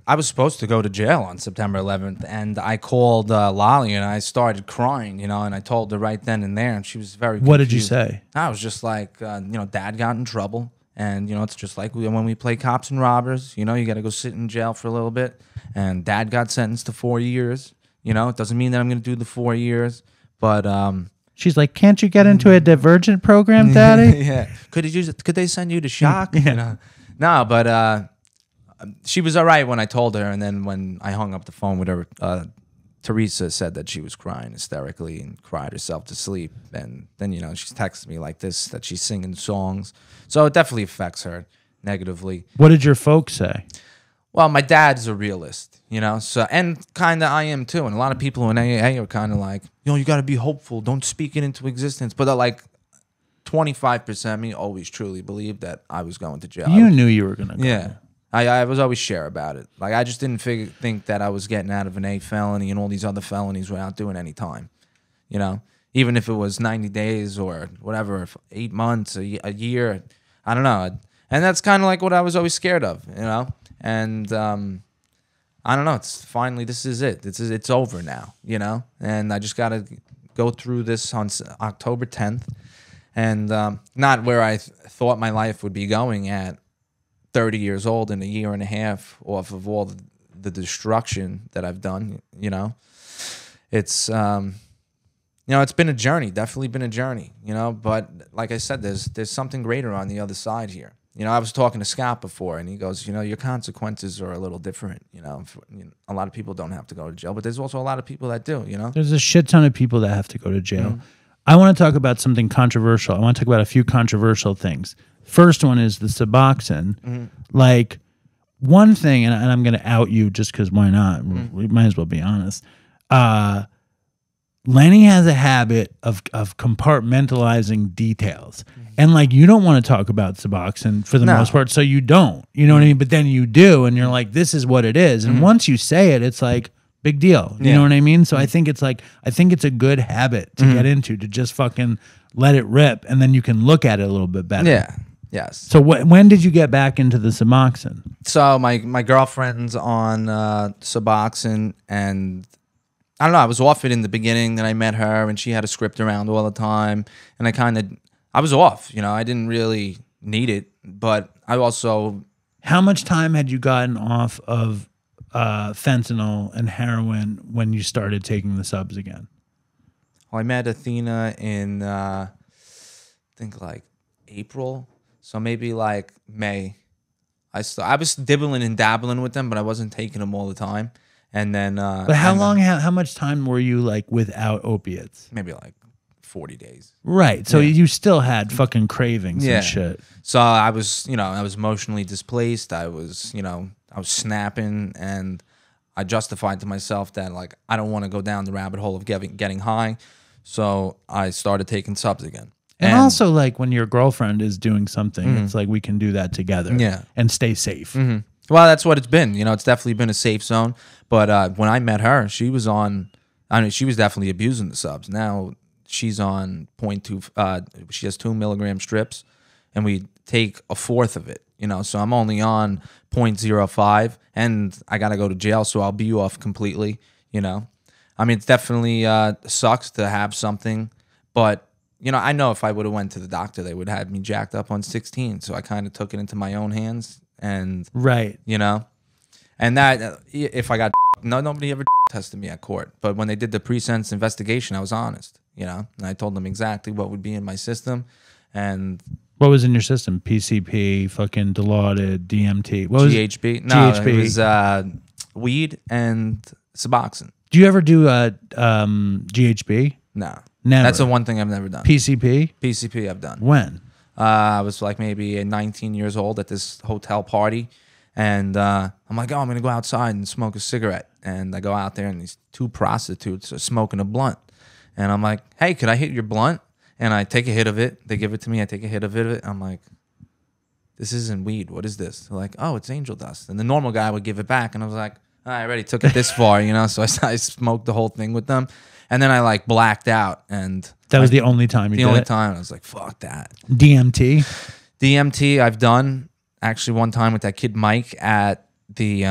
I was supposed to go to jail on September 11th, and I called Lalia, and I started crying, you know, and I told her right then and there, and she was very confused. What did you say? I was just like, you know, Dad got in trouble, and, you know, it's just like when we play cops and robbers, you know, you got to go sit in jail for a little bit, and Dad got sentenced to 4 years. You know, it doesn't mean that I'm going to do the 4 years, but she's like, can't you get into a divergent program, Daddy? yeah. Could they send you to shock? You know? No, but she was all right when I told her, and then when I hung up the phone with her, Teresa said that she was crying hysterically and cried herself to sleep, and then, you know, she texted me like this, that she's singing songs, so it definitely affects her negatively. What did your folks say? Well, my dad's a realist, you know, so, and kind of I am too. And a lot of people in AA are kind of like, you know, you got to be hopeful. Don't speak it into existence. But like 25% of me always truly believed that I was going to jail. You knew you were going to go. Yeah. I was always sure about it. Like, I just didn't think that I was getting out of an A felony and all these other felonies without doing any time, you know, even if it was 90 days or whatever, 8 months, a year, I don't know. And that's kind of like what I was always scared of, you know. And I don't know. It's finally, this is it. It's over now, you know. And I just got to go through this on October 10th, and not where I thought my life would be going at 30 years old in a year and a half off of all the destruction that I've done. You know, it's you know, it's been a journey. Definitely been a journey. You know, but like I said, there's something greater on the other side here. You know, I was talking to Scott before, and he goes, you know, your consequences are a little different. You know, a lot of people don't have to go to jail, but there's also a lot of people that do, you know? There's a shit ton of people that have to go to jail. I want to talk about something controversial. I want to talk about a few controversial things. First one is the Suboxone. Like, one thing, and I'm going to out you just because why not? We might as well be honest. Lenny has a habit of compartmentalizing details. And like, you don't want to talk about Suboxone for the most part, so you don't. You know what I mean? But then you do, and you're like, this is what it is. And once you say it, it's like, big deal. You know what I mean? So I think it's a good habit to get into, to just fucking let it rip, and then you can look at it a little bit better. Yeah. Yes. So when did you get back into the Suboxone? So my girlfriend's on Suboxone, and I don't know, I was off it in the beginning. Then I met her, and she had a script around all the time, and I was off. You know, I didn't really need it, but I also. How much time had you gotten off of fentanyl and heroin when you started taking the subs again? Well, I met Athena in I think like April, so maybe like May. I was dibbling and dabbling with them, but I wasn't taking them all the time. And then, but how much time were you like without opiates? Maybe like 40 days. Right. So you still had fucking cravings and shit. So I was emotionally displaced. I was snapping, and I justified to myself that like I don't want to go down the rabbit hole of getting high. So I started taking subs again. And also, like, when your girlfriend is doing something, it's like we can do that together and stay safe. Well, that's what it's been. You know, it's definitely been a safe zone. But when I met her, she was she was definitely abusing the subs. Now she's on 0.2, she has 2 milligram strips, and we take a fourth of it. You know, so I'm only on 0.05, and I got to go to jail, so I'll be off completely, you know. I mean, it definitely sucks to have something, but you know, I know if I would have went to the doctor, they would have had me jacked up on 16. So I kind of took it into my own hands, and you know, and that if I got nobody ever tested me at court, but when they did the pre-sentence investigation, I was honest, you know, and I told them exactly what would be in my system, and what was in your system? PCP, fucking Dilaudid, DMT, what was GHB? No, GHB. It was weed and Suboxone. Do you ever do GHB? No. Never. That's the one thing I've never done. PCP? PCP I've done. When? I was like maybe 19 years old at this hotel party, and I'm like, oh, I'm going to go outside and smoke a cigarette. And I go out there, and these 2 prostitutes are smoking a blunt. And I'm like, hey, could I hit your blunt? And I take a hit of it. They give it to me. I take a hit of it. I'm like, this isn't weed. What is this? They're like, oh, it's angel dust. And the normal guy would give it back. And I was like, I already took it this far, you know? So I smoked the whole thing with them. And then I like blacked out. And that was the only time you did it? The only time. I was like, fuck that. DMT? DMT I've done actually one time with that kid Mike at the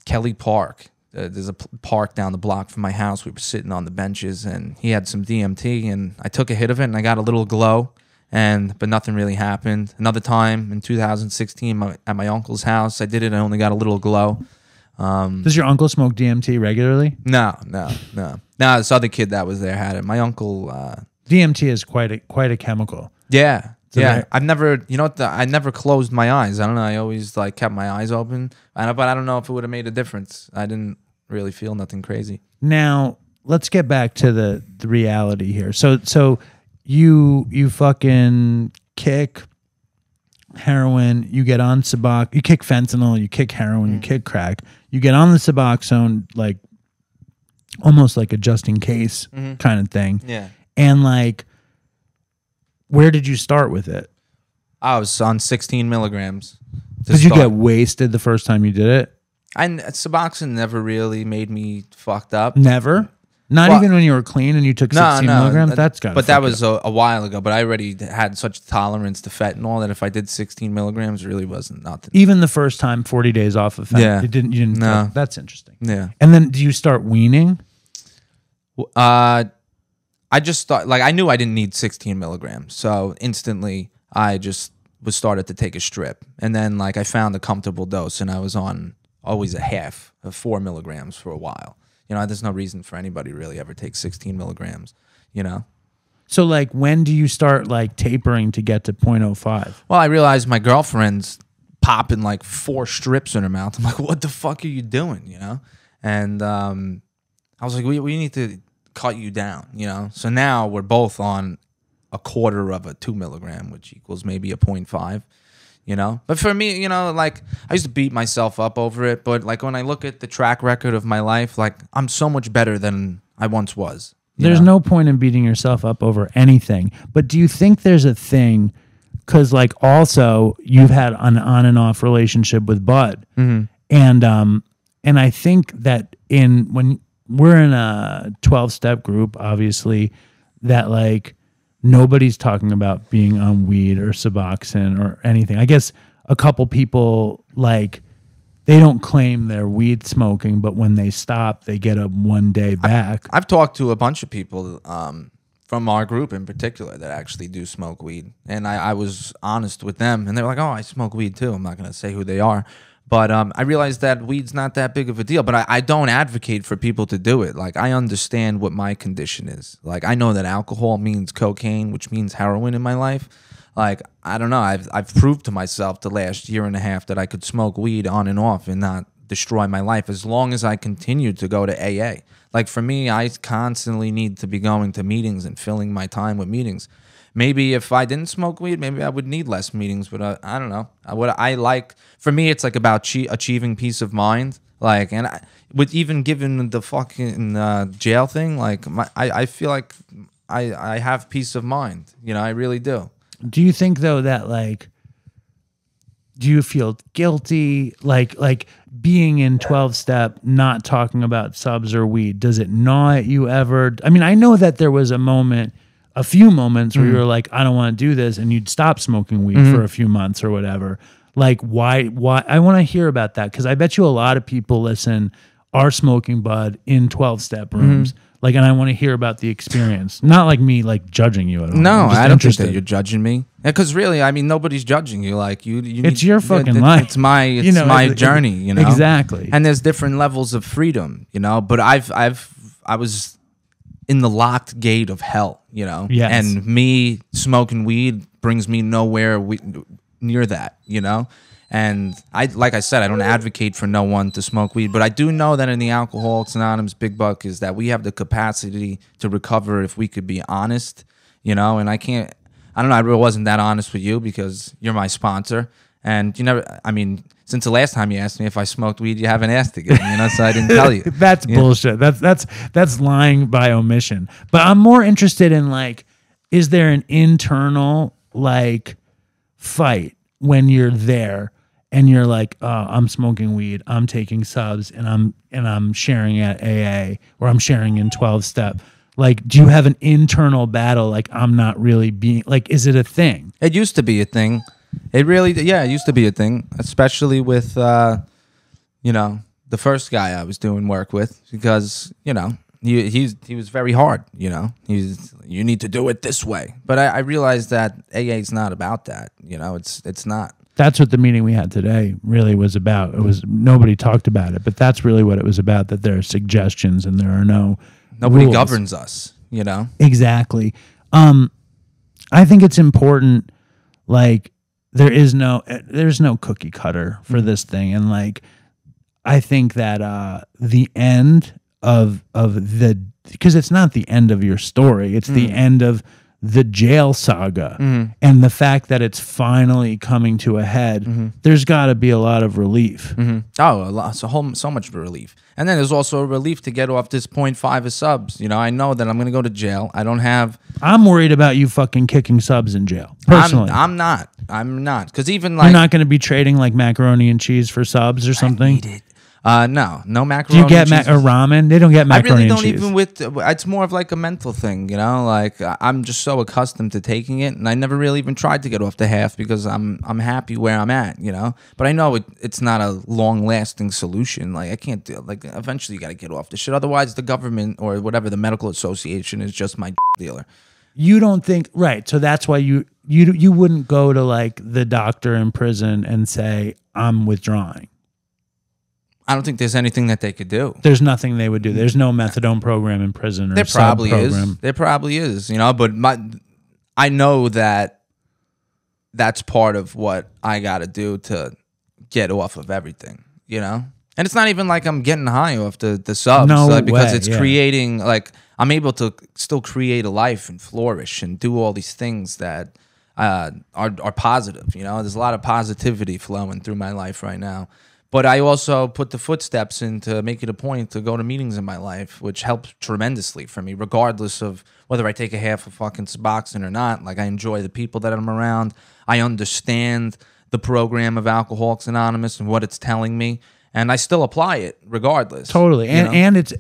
Kelly Park. There's a park down the block from my house. We were sitting on the benches, and he had some DMT, and I took a hit of it, and I got a little glow, but nothing really happened. Another time in 2016 at my uncle's house, I did it. I only got a little glow. Does your uncle smoke DMT regularly? No. This other kid that was there had it. My uncle. DMT is quite a chemical. Yeah. Yeah, I've never, you know what? I never closed my eyes. I don't know. I always like kept my eyes open, but I don't know if it would have made a difference. I didn't really feel nothing crazy. Now let's get back to the reality here. So you fucking kick heroin, you get on Suboxone, you kick fentanyl, you kick heroin, you kick crack, you get on the Suboxone, like almost like a just in case kind of thing. Yeah, and like. Where did you start with it? I was on 16 milligrams. Did you get wasted the first time you did it? Suboxone never really made me fucked up. Never? Not even when you were clean and you took 16 milligrams? That's got. But that was a while ago. But I already had such tolerance to fentanyl that if I did 16 milligrams, it really wasn't nothing. Even the first time, 40 days off of fentanyl? Yeah. You didn't no. That's interesting. Yeah. And then do you start weaning? I just thought, like, I knew I didn't need 16 milligrams. So instantly I just started to take a strip. And then, like, I found a comfortable dose, and I was on always a half of 4 milligrams for a while. You know, there's no reason for anybody really ever take 16 milligrams, you know? So, like, when do you start, like, tapering to get to 0.05? Well, I realized my girlfriend's popping, like, 4 strips in her mouth. I'm like, what the fuck are you doing, you know? And I was like, we need to cut you down, you know? So now we're both on a quarter of a 2 milligram, which equals maybe a 0.5, you know? But for me, you know, like, I used to beat myself up over it, but like when I look at the track record of my life, like, I'm so much better than I once was. There's no point in beating yourself up over anything. But do you think there's a thing, because like also you've had an on and off relationship with Bud, and And I think that when we're in a 12-step group, obviously, that like nobody's talking about being on weed or Suboxone or anything. I guess a couple people like they don't claim they're weed smoking, but when they stop, they get a 1 day back. I've talked to a bunch of people from our group in particular that actually do smoke weed. And I was honest with them, and they were like, oh, I smoke weed too. I'm not going to say who they are. But I realized that weed's not that big of a deal. But I don't advocate for people to do it. Like, I understand what my condition is. Like, I know that alcohol means cocaine, which means heroin in my life. Like, I don't know. I've proved to myself the last year and a half that I could smoke weed on and off and not destroy my life as long as I continue to go to AA. Like, for me, I constantly need to be going to meetings and filling my time with meetings. Maybe if I didn't smoke weed, maybe I would need less meetings, but I don't know. What I like, for me, it's like about achieving peace of mind. Like, and with even given the fucking jail thing, like, I feel like I have peace of mind. You know, I really do. Do you think though that like, do you feel guilty like being in 12-step, not talking about subs or weed? Does it gnaw at you ever? I mean, I know that there was a few moments where you were like, I don't want to do this, and you'd stop smoking weed for a few months or whatever. Like, why? I want to hear about that, because I bet you a lot of people are smoking bud in 12-step rooms. Like, and I want to hear about the experience. Not like me, like, judging you at all. No, I don't think that you're judging me. Because really, I mean, nobody's judging you. Like, you it's your fucking life. It's my journey. You know, exactly. And there's different levels of freedom. You know, but I was in the locked gate of hell. You know, yes. And me smoking weed brings me nowhere near that. You know. And like I said, I don't advocate for no one to smoke weed, but I do know that in the Alcoholics Anonymous Big Buck is that we have the capacity to recover if we could be honest, you know. And I don't know, I really wasn't that honest with you because you're my sponsor, and you never. I mean, since the last time you asked me if I smoked weed, you haven't asked again, you know. So I didn't tell you. That's bullshit. That's lying by omission. But I'm more interested in like, is there an internal like fight when you're there? And you're like, oh, I'm smoking weed, I'm taking subs, and I'm sharing at AA, or I'm sharing in 12-step. Like, do you have an internal battle? Like, I'm not really being like, is it a thing? It used to be a thing. It really, yeah, it used to be a thing, especially with, you know, the first guy I was doing work with, because you know he was very hard. You know, you need to do it this way. But I realized that AA is not about that. You know, it's not. That's what the meeting we had today really was about. It was, nobody talked about it, but that's really what it was about, that there are suggestions and there are nobody rules. Governs us, you know? Exactly. I think it's important, like, there's no cookie cutter for this thing. And like, I think that the end of because it's not the end of your story, it's the end of the jail saga, and the fact that it's finally coming to a head, there's got to be a lot of relief. Oh, a lot, so much relief. And then there's also a relief to get off this 0.5 of subs. You know, I know that I'm going to go to jail. I'm worried about you fucking kicking subs in jail, personally. I'm not. Because even like... You're not going to be trading like macaroni and cheese for subs or something? I need it. No macaroni. Do you get or ramen? They don't get macaroni and cheese. I really don't even it's more of like a mental thing, you know. Like, I'm just so accustomed to taking it, and I never really even tried to get off the half because I'm happy where I'm at, you know. But I know it's not a long lasting solution. Like, I can't do, like, eventually you got to get off the shit. Otherwise, the government or whatever, the medical association, is just my dealer. You don't think, right? So that's why you wouldn't go to like the doctor in prison and say, I'm withdrawing. I don't think there's anything that they could do. There's nothing they would do. There's no methadone program in prison. Or there probably is. There probably is, you know. But I know that that's part of what I got to do to get off of everything, you know. And it's not even like I'm getting high off the subs, because it's creating, like, I'm able to still create a life and flourish and do all these things that are positive. You know, there's a lot of positivity flowing through my life right now. But I also put the footsteps in to make it a point to go to meetings in my life, which helps tremendously for me, regardless of whether I take a half of fucking Suboxone or not. Like, I enjoy the people that I'm around. I understand the program of Alcoholics Anonymous and what it's telling me. and I still apply it regardless. Totally. you know? And it's,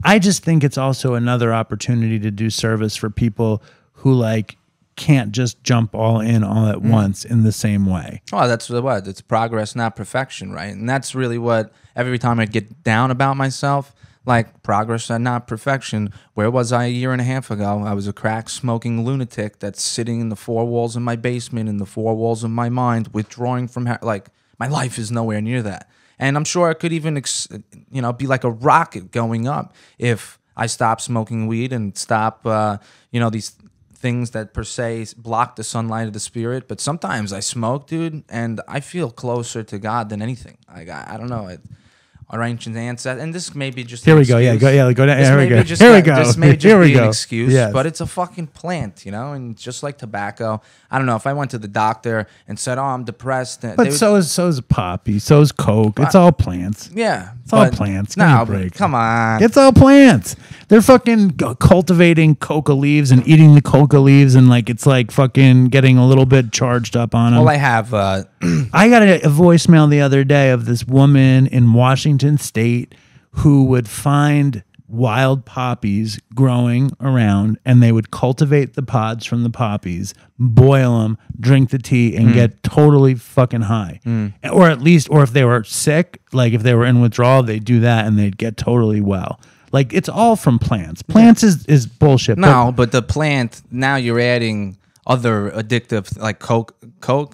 I just think it's also another opportunity to do service for people who like can't just jump all in all at once in the same way. Oh, that's what it's progress, not perfection, right? And that's really what every time I get down about myself, like progress and not perfection. Where was I a year and a half ago? I was a crack smoking lunatic that's sitting in the four walls of my basement, in the four walls of my mind, withdrawing from like my life is nowhere near that. And I'm sure it could even, be like a rocket going up if I stop smoking weed and stop, these things that per se block the sunlight of the spirit. But sometimes I smoke, dude, and I feel closer to God than anything. Like I don't know. Our ancient ancestors, and this may be just here we go. Yeah, go down. Here we go. Here we go. This may just here we be go. an excuse, yes. but it's a fucking plant, and just like tobacco. I don't know if I went to the doctor and said, "Oh, I'm depressed," but so is poppy, so is coke. It's all plants. Yeah, it's all plants. No, come on. It's all plants. They're fucking cultivating coca leaves and eating the coca leaves, and like it's like fucking getting a little bit charged up on them. Well, I have. I got a voicemail the other day of this woman in Washington State who would find wild poppies growing around, and they would cultivate the pods from the poppies, boil them, drink the tea, and get totally fucking high. Or at least, or if they were sick, like if they were in withdrawal, they'd do that and they'd get totally well. Like it's all from plants. Plants is bullshit. No, but the plant, now you're adding other addictive, like coke.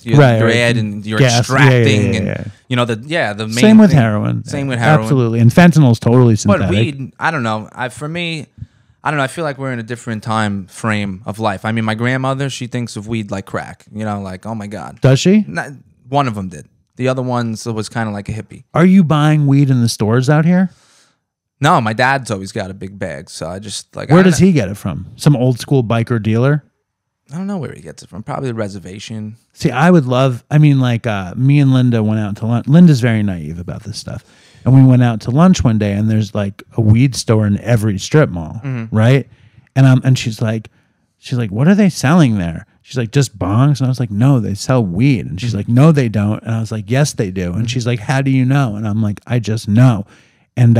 You're adding, you're gas. extracting, yeah. and the main same with thing, heroin. Same with heroin, absolutely. And fentanyl's totally synthetic. But weed, I don't know. For me, I don't know. I feel like we're in a different time frame of life. I mean, my grandmother, she thinks of weed like crack. Like, oh my god. Does she? One of them did. The other ones was kind of like a hippie. Are you buying weed in the stores out here? No, my dad's always got a big bag, so I just like. Where does he get it from? Some old school biker dealer? I don't know where he gets it from. Probably the reservation. See, I would love, me and Linda went out to lunch. Linda's very naive about this stuff. And we went out to lunch one day, and there's like a weed store in every strip mall, right? And she's like, what are they selling there? She's like, just bongs? And I was like, no, they sell weed. And she's like, no, they don't. And I was like, yes, they do. And she's like, how do you know? And I'm like, I just know. And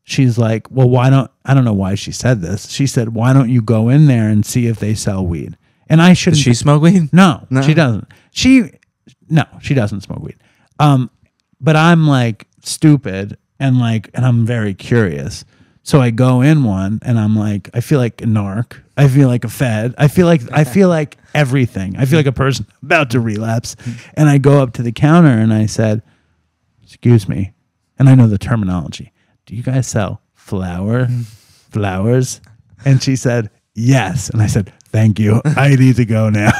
she's like, well, I don't know why she said this. She said, why don't you go in there and see if they sell weed? And I shouldn't. Does she smoke weed? No, she doesn't. She doesn't smoke weed. But I'm like stupid and I'm very curious. So I go in one and I'm like, I feel like a narc. I feel like a fed. I feel like everything. I feel like a person about to relapse. And I go up to the counter and I said, excuse me. And I know the terminology. Do you guys sell flowers? And she said, yes. And I said, thank you. I need to go now.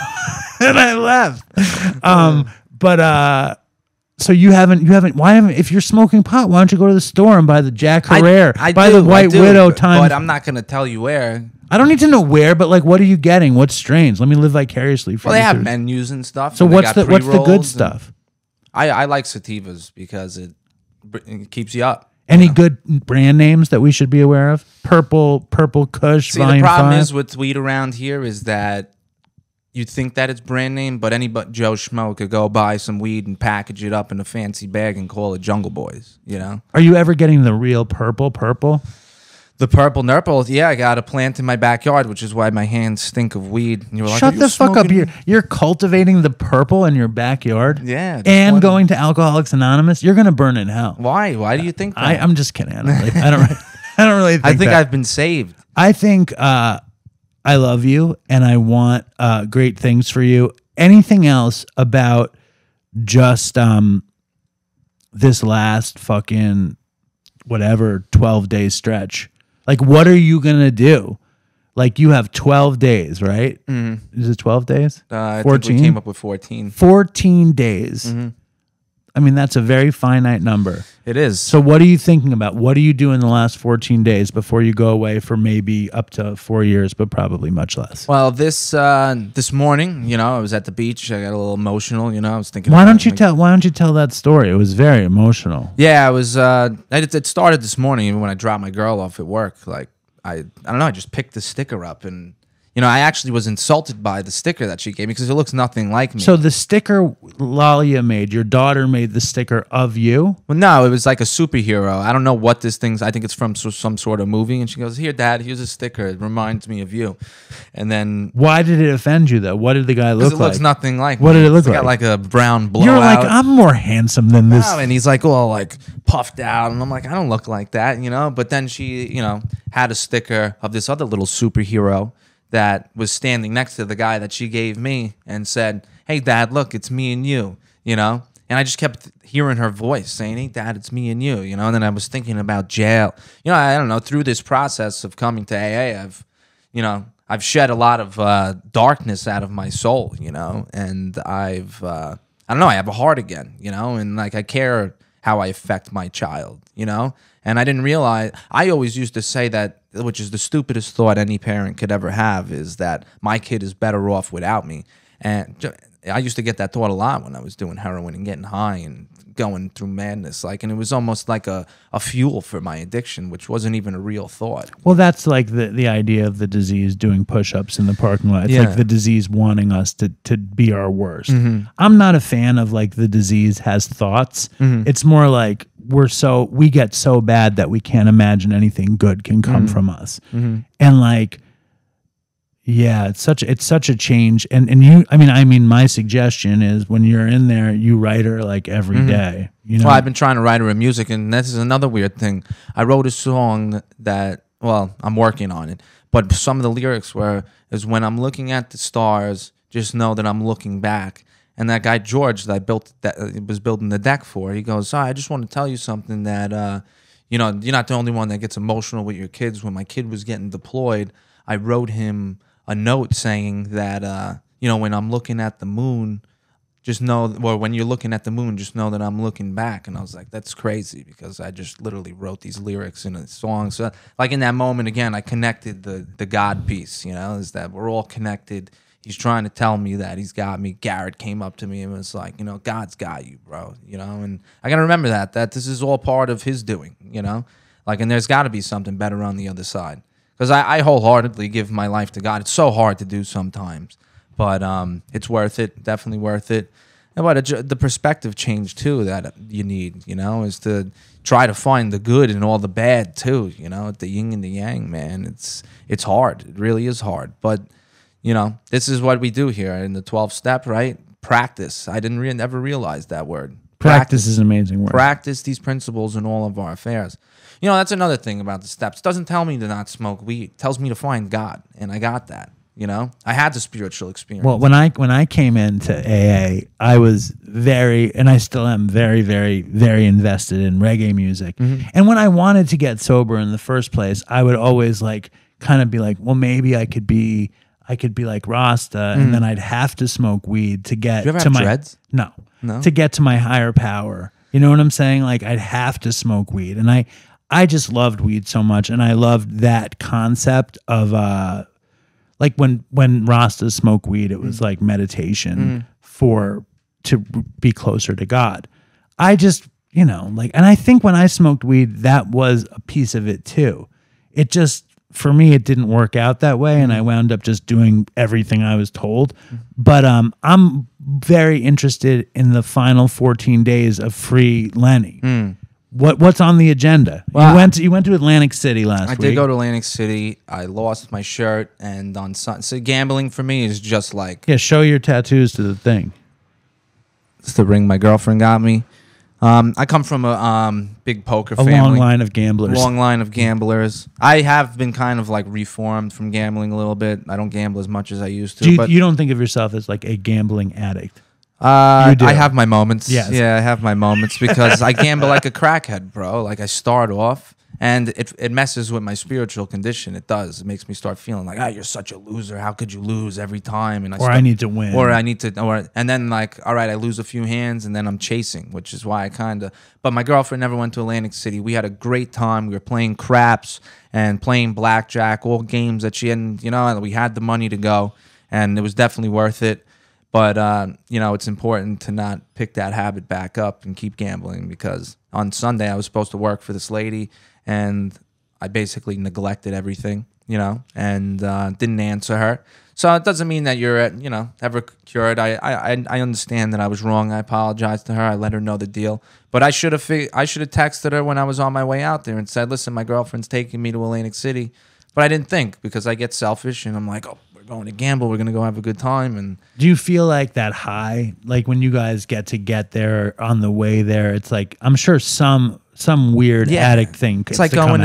And I left. So you haven't, if you're smoking pot, why don't you go to the store and buy the Jack Herrera, buy the White Widow time. But I'm not going to tell you where. I don't need to know where, but what are you getting? What strains? Let me live vicariously for you. Well, they have menus and stuff. So what's the good stuff? I like sativas because it keeps you up. Any good brand names that we should be aware of? Purple Kush, See, Volume the problem 5? is with weed around here is that you think that it's brand name, but any Joe Schmo could go buy some weed and package it up in a fancy bag and call it Jungle Boys, Are you ever getting the real purple? The purple nurple, yeah, I got a plant in my backyard, which is why my hands stink of weed. And you were like, shut the fuck up. You're cultivating the purple in your backyard? Yeah. And going to Alcoholics Anonymous? You're going to burn in hell. Why? Why do you think that? I'm just kidding. I don't really think I think that. I've been saved. I think I love you and I want great things for you. Anything else about just this last fucking 12-day stretch? What are you going to do? You have 12 days, right? Is it 12 days? 14? I think we came up with 14. 14 days. I mean, that's a very finite number. It is. So what are you thinking about? What do you do in the last 14 days before you go away for maybe up to 4 years, but probably much less? Well, this morning, I was at the beach. I got a little emotional. I was thinking. Why don't you tell that story? It was very emotional. Yeah, it was. It started this morning when I dropped my girl off at work. I don't know. I just picked the sticker up and you know, I actually was insulted by the sticker that she gave me because it looks nothing like me. So the sticker Lalia made, your daughter made the sticker of you? Well, no, it was like a superhero. I don't know what this thing's. I think it's from some sort of movie. And she goes, "Here, Dad, here's a sticker. It reminds me of you." And then, why did it offend you though? What did the guy look like? it looks nothing like What me. did it look It's like? got like a brown blowout. You're like, I'm more handsome than this. And he's like all like puffed out, and I'm like, I don't look like that, you know. But then she, you know, had a sticker of this other little superhero that was standing next to the guy that she gave me and said, "Hey, Dad, look, it's me and you," you know. And I just kept hearing her voice saying, "Hey, Dad, it's me and you," you know. And then I was thinking about jail. You know, I don't know. Through this process of coming to AA, I've shed a lot of darkness out of my soul, you know. And I don't know, I have a heart again, you know. And like I care how I affect my child, you know. And I didn't realize, I always used to say that, which is the stupidest thought any parent could ever have, is that my kid is better off without me. And I used to get that thought a lot when I was doing heroin and getting high and going through madness. Like, and it was almost like a fuel for my addiction, which wasn't even a real thought. Well, that's like the idea of the disease doing push-ups in the parking lot. It's like the disease wanting us to be our worst. I'm not a fan of like the disease has thoughts. It's more like we get so bad that we can't imagine anything good can come from us. And like, yeah, it's such a change. And you, I mean, my suggestion is when you're in there, you write her like every day. You know, well, I've been trying to write her a music, and this is another weird thing. I wrote a song that, well, I'm working on it, but some of the lyrics is when I'm looking at the stars, just know that I'm looking back. And that guy George that was building the deck for, he goes, "I just want to tell you something that you know, you're not the only one that gets emotional with your kids. When my kid was getting deployed, I wrote him a note saying that you know, when I'm looking at the moon, just know, or when you're looking at the moon, just know that I'm looking back." And I was like, that's crazy, because I just literally wrote these lyrics in a song. So like in that moment again, I connected the God piece, you know, is that we're all connected. He's trying to tell me that he's got me. Garrett came up to me and was like, you know, God's got you, bro, you know. And I got to remember that this is all part of his doing, you know, like, and there's got to be something better on the other side. Because I wholeheartedly give my life to God. It's so hard to do sometimes, but it's worth it. Definitely worth it. And but the perspective change too that you need, you know, is to try to find the good in all the bad too. You know, the yin and the yang, man. It's hard. It really is hard. But you know, this is what we do here in the 12th step, right? Practice. I didn't ever realize that word. Practice is an amazing word. Practice these principles in all of our affairs. You know, that's another thing about the steps. It doesn't tell me to not smoke weed. It tells me to find God, and I got that. You know, I had the spiritual experience. Well, when I came into AA, I was and I still am very, very, very invested in reggae music. And when I wanted to get sober in the first place, I would always like kind of be like, well, maybe I could be like Rasta, and then I'd have to smoke weed to get Do you ever to have my dreads? No, No? to get to my higher power. You know what I'm saying? Like I'd have to smoke weed, and I just loved weed so much, and I loved that concept of like when Rastas smoke weed, it was like meditation to be closer to God. I just, you know, like, and I think when I smoked weed, that was a piece of it too. It just, for me, it didn't work out that way, and I wound up just doing everything I was told. But I'm very interested in the final 14 days of Free Lenny. What's on the agenda? Well, you went to Atlantic City last week. I did go to Atlantic City. I lost my shirt, and on so gambling for me is just like, yeah. Show your tattoos to the thing. it's the ring my girlfriend got me. I come from a big poker family. Long line of gamblers. Long line of gamblers. I have been kind of like reformed from gambling a little bit. I don't gamble as much as I used to. You don't think of yourself as like a gambling addict? I have my moments. Yes. Yeah, I have my moments because I gamble like a crackhead, bro. Like I start off, and it messes with my spiritual condition. It does. It makes me start feeling like, you're such a loser. How could you lose every time? And I need to win. And then like, all right, I lose a few hands, and then I'm chasing, which is why I kind of. But my girlfriend never went to Atlantic City. We had a great time. We were playing craps and playing blackjack, all games that she hadn't. You know, we had the money to go, and it was definitely worth it. But, you know, it's important to not pick that habit back up and keep gambling, because on Sunday I was supposed to work for this lady, and I basically neglected everything. you know, and didn't answer her. So it doesn't mean that you're, ever cured. I understand that I was wrong. I apologized to her. I let her know the deal. But I should have texted her when I was on my way out there and said, listen, my girlfriend's taking me to Atlantic City. But I didn't think, because I get selfish and I'm like, oh, we're going to gamble. We're going to go have a good time. And do you feel like that high, like when you guys get there on the way there, it's like, I'm sure some weird addict thing. It's like going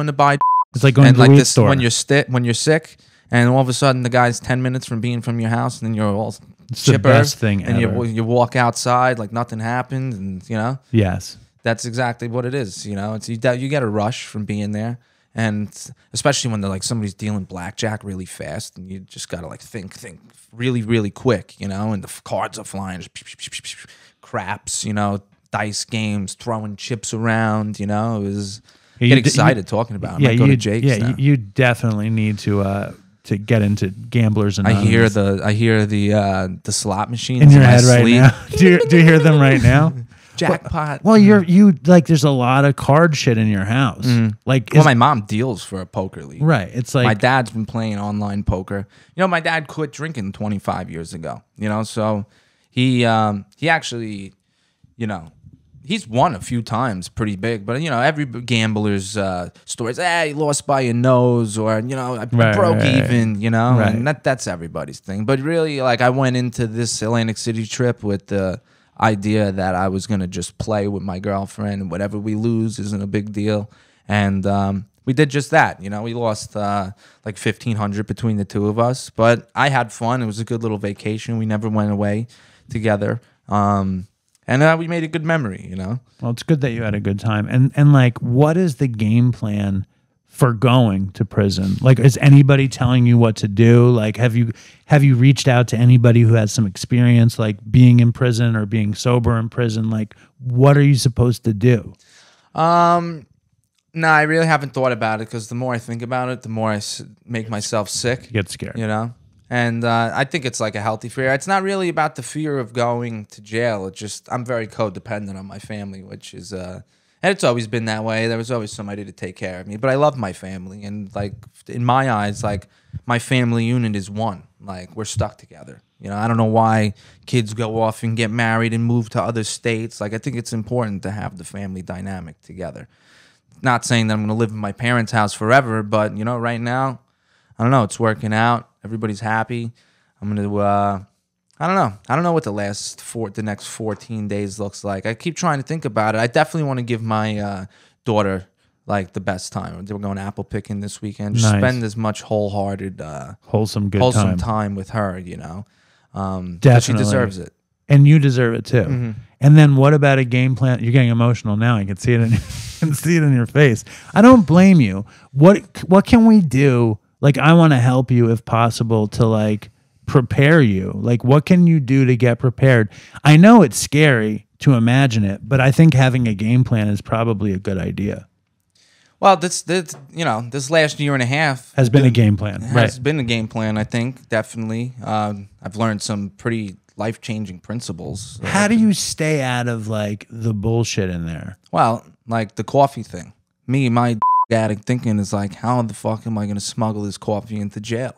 to buy. It's like going to the weed store. When you're sick. And all of a sudden, the guy's 10 minutes from being from your house, and then you're all it's chipper. The best thing and ever. You walk outside like nothing happened, and Yes, that's exactly what it is. It's you get a rush from being there, and especially when they're like somebody's dealing blackjack really fast, and you just gotta like think really really quick, and the cards are flying, just craps, dice games, throwing chips around, it was. Get excited talking about it. Go to Jake's now. You definitely need to get into Gamblers Anonymous. I hear the slot machines in your head right now. Do you hear them right now? Jackpot. Well, you like there's a lot of card shit in your house. Like, my mom deals for a poker league. Right. It's like my dad's been playing online poker. My dad quit drinking 25 years ago. So he actually, he's won a few times pretty big, but every gambler's stories, he lost by a nose, or I broke even, and that's everybody's thing. But really, like, I went into this Atlantic City trip with the idea that I was gonna just play with my girlfriend, and whatever we lose isn't a big deal. And we did just that. We lost like $1,500 between the two of us, but I had fun. It was a good little vacation. We never went away together. And we made a good memory, Well, it's good that you had a good time. And like, what is the game plan for going to prison? Like, is anybody telling you what to do? Like, have you reached out to anybody who has some experience, like being in prison or being sober in prison? Like, what are you supposed to do? No, I really haven't thought about it, because the more I think about it, the more I make myself sick. You get scared. And I think it's like a healthy fear. It's not really about the fear of going to jail. It's just I'm very codependent on my family, which is and it's always been that way. There was always somebody to take care of me. But I love my family, and like in my eyes, like my family unit is one. Like, we're stuck together. I don't know why kids go off and get married and move to other states. Like, I think it's important to have the family dynamic together. Not saying that I'm going to live in my parents' house forever, but right now, I don't know. It's working out. Everybody's happy. I'm going to, I don't know. I don't know what the next 14 days looks like. I keep trying to think about it. I definitely want to give my daughter like the best time. We're going apple picking this weekend. Just spend as much wholesome time with her, Definitely. She deserves it. And you deserve it too. Mm-hmm. And then what about a game plan? You're getting emotional now. I can see it in your face. I don't blame you. What can we do? Like, I want to help you if possible to like prepare you. Like, what can you do to get prepared? I know it's scary to imagine it, but I think having a game plan is probably a good idea. Well, this last year and a half has been a game plan. Has been a game plan, I think, definitely. I've learned some pretty life-changing principles. How do you stay out of like the bullshit in there? Well, like the coffee thing. My addict thinking is like, how the fuck am I going to smuggle this coffee into jail?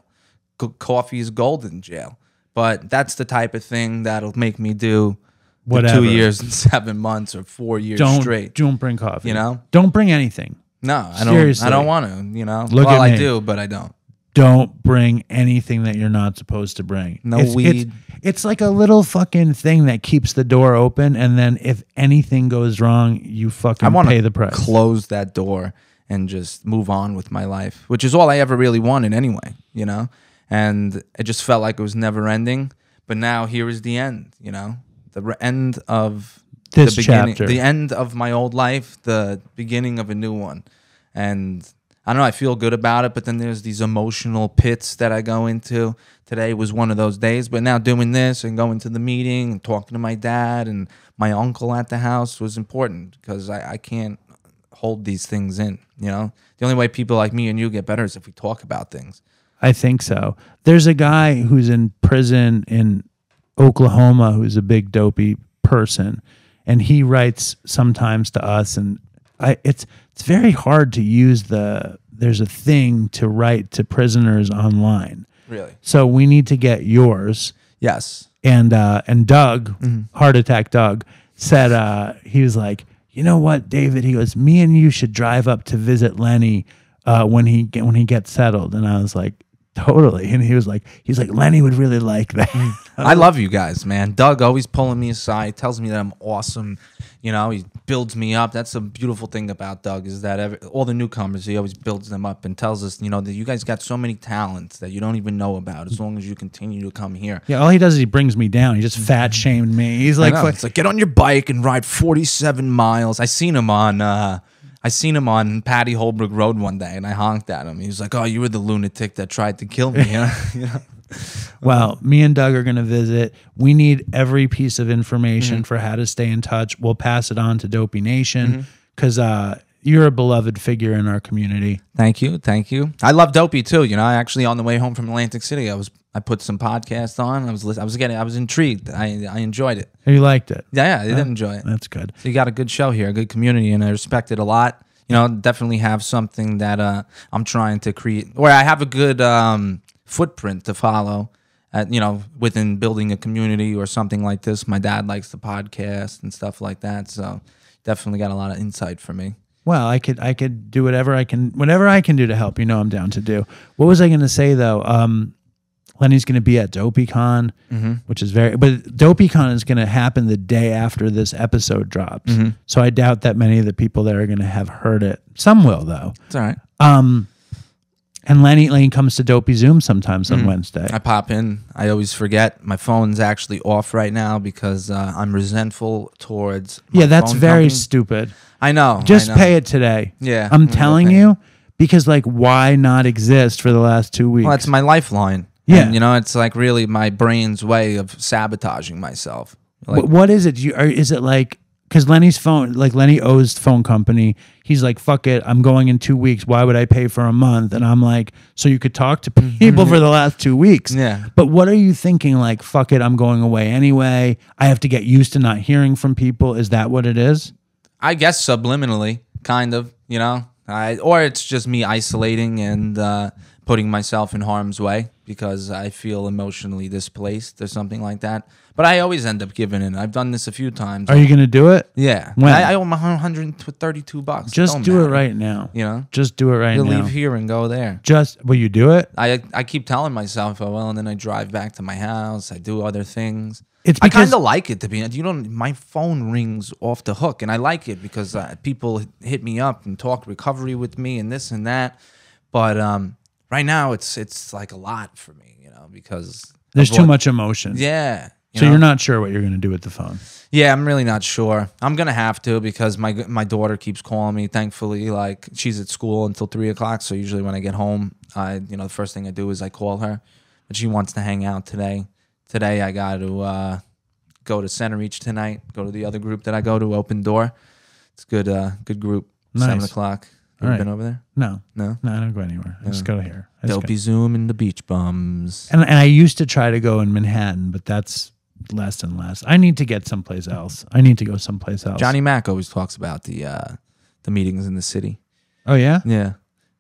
Coffee is gold in jail. But that's the type of thing that'll make me do whatever. 2 years and 7 months or 4 years straight. Don't bring coffee. Don't bring anything. No, Seriously. I don't want to. Look at me. I do, but I don't. Don't bring anything that you're not supposed to bring. No weed. It's like a little fucking thing that keeps the door open, and then if anything goes wrong, you fucking pay the price. Close that door and just move on with my life, which is all I ever really wanted anyway, And it just felt like it was never ending. But now here is the end, the end of this chapter, the end of my old life, the beginning of a new one. And I don't know, I feel good about it, but then there's these emotional pits that I go into. Today was one of those days, but now doing this and going to the meeting and talking to my dad and my uncle at the house was important, because I can't hold these things in, The only way people like me and you get better is if we talk about things. I think so. There's a guy who's in prison in Oklahoma who's a big dopey person, and he writes sometimes to us, and it's very hard to use the there's a thing to write to prisoners online. Really? So we need to get yours. Yes. And Doug, Heart Attack Doug, said he was like, you know what, David? He goes, me and you should drive up to visit Lenny when he gets settled. And I was like, totally. And he's like, Lenny would really like that. I love you guys, man. Doug always pulling me aside, tells me that I'm awesome. You know, he builds me up. That's a beautiful thing about Doug, is that all the newcomers, he always builds them up and tells us, you know, that you guys got so many talents that you don't even know about as long as you continue to come here. Yeah, all he does is he brings me down. He just fat shamed me. He's like, it's like, get on your bike and ride 47 miles. I seen him on Patty Holbrook Road one day, and I honked at him. He was like, "Oh, you were the lunatic that tried to kill me." You know? Well, me and Doug are going to visit. We need every piece of information for how to stay in touch. We'll pass it on to Dopey Nation because you're a beloved figure in our community. Thank you. I love Dopey too. You know, I actually, on the way home from Atlantic City, I put some podcasts on. I was intrigued. I enjoyed it. You liked it? Yeah, I did enjoy it. That's good. So you got a good show here, a good community, and I respect it a lot. You know, definitely have something that I'm trying to create, where I have a good footprint to follow. You know, within building a community or something like this. My dad likes the podcast and stuff like that, so definitely got a lot of insight for me. Well, I could do whatever I can do to help. You know, I'm down to do. What was I going to say though? Lenny's going to be at DopeyCon, which is but DopeyCon is going to happen the day after this episode drops. So I doubt that many of the people there are going to have heard it. Some will though. It's all right. And Lenny comes to Dopey Zoom sometimes on Wednesday. I pop in. I always forget. My phone's actually off right now because I'm resentful towards my Yeah, that's phone very company. stupid. I know. Just pay it today. Yeah. I'm telling you, because like, why not exist for the last 2 weeks? Well, that's my lifeline. Yeah. And, you know, it's like really my brain's way of sabotaging myself. Like, what is it? Is it like, because Lenny's phone, like Lenny owes the phone company. He's like, fuck it, I'm going in 2 weeks. Why would I pay for a month? And I'm like, so you could talk to people for the last 2 weeks. Yeah. But what are you thinking? Like, fuck it, I'm going away anyway. I have to get used to not hearing from people. Is that what it is? I guess subliminally, kind of, you know, or it's just me isolating and putting myself in harm's way because I feel emotionally displaced or something like that. But I always end up giving in. I've done this a few times. Are you going to do it? Yeah. When? I owe my $132. Just do it right now. You know? Just do it right You now. leave here and go there. Will you do it? I keep telling myself, oh, well, and then I drive back to my house. I do other things. It's I because kind of like it, to be honest. You know, my phone rings off the hook, and I like it because people hit me up and talk recovery with me and this and that. But right now, it's like a lot for me, you know, because there's too much emotion. Yeah. So you're not sure what you're going to do with the phone? Yeah, I'm really not sure. I'm going to have to because my daughter keeps calling me. Thankfully, like, she's at school until 3 o'clock. So usually when I get home, the first thing I do is I call her. But she wants to hang out today. Today I got to go to Center Reach tonight. Go to the other group that I go to, Open Door. It's good group. Nice. 7 o'clock. You ever been over there? No, I don't go anywhere. I just go here. Dopey Zoom and the Beach Bums. And I used to try to go in Manhattan, but that's less and less. I need to get someplace else. I need to go someplace else. Johnny Mac always talks about the meetings in the city. Oh yeah? Yeah.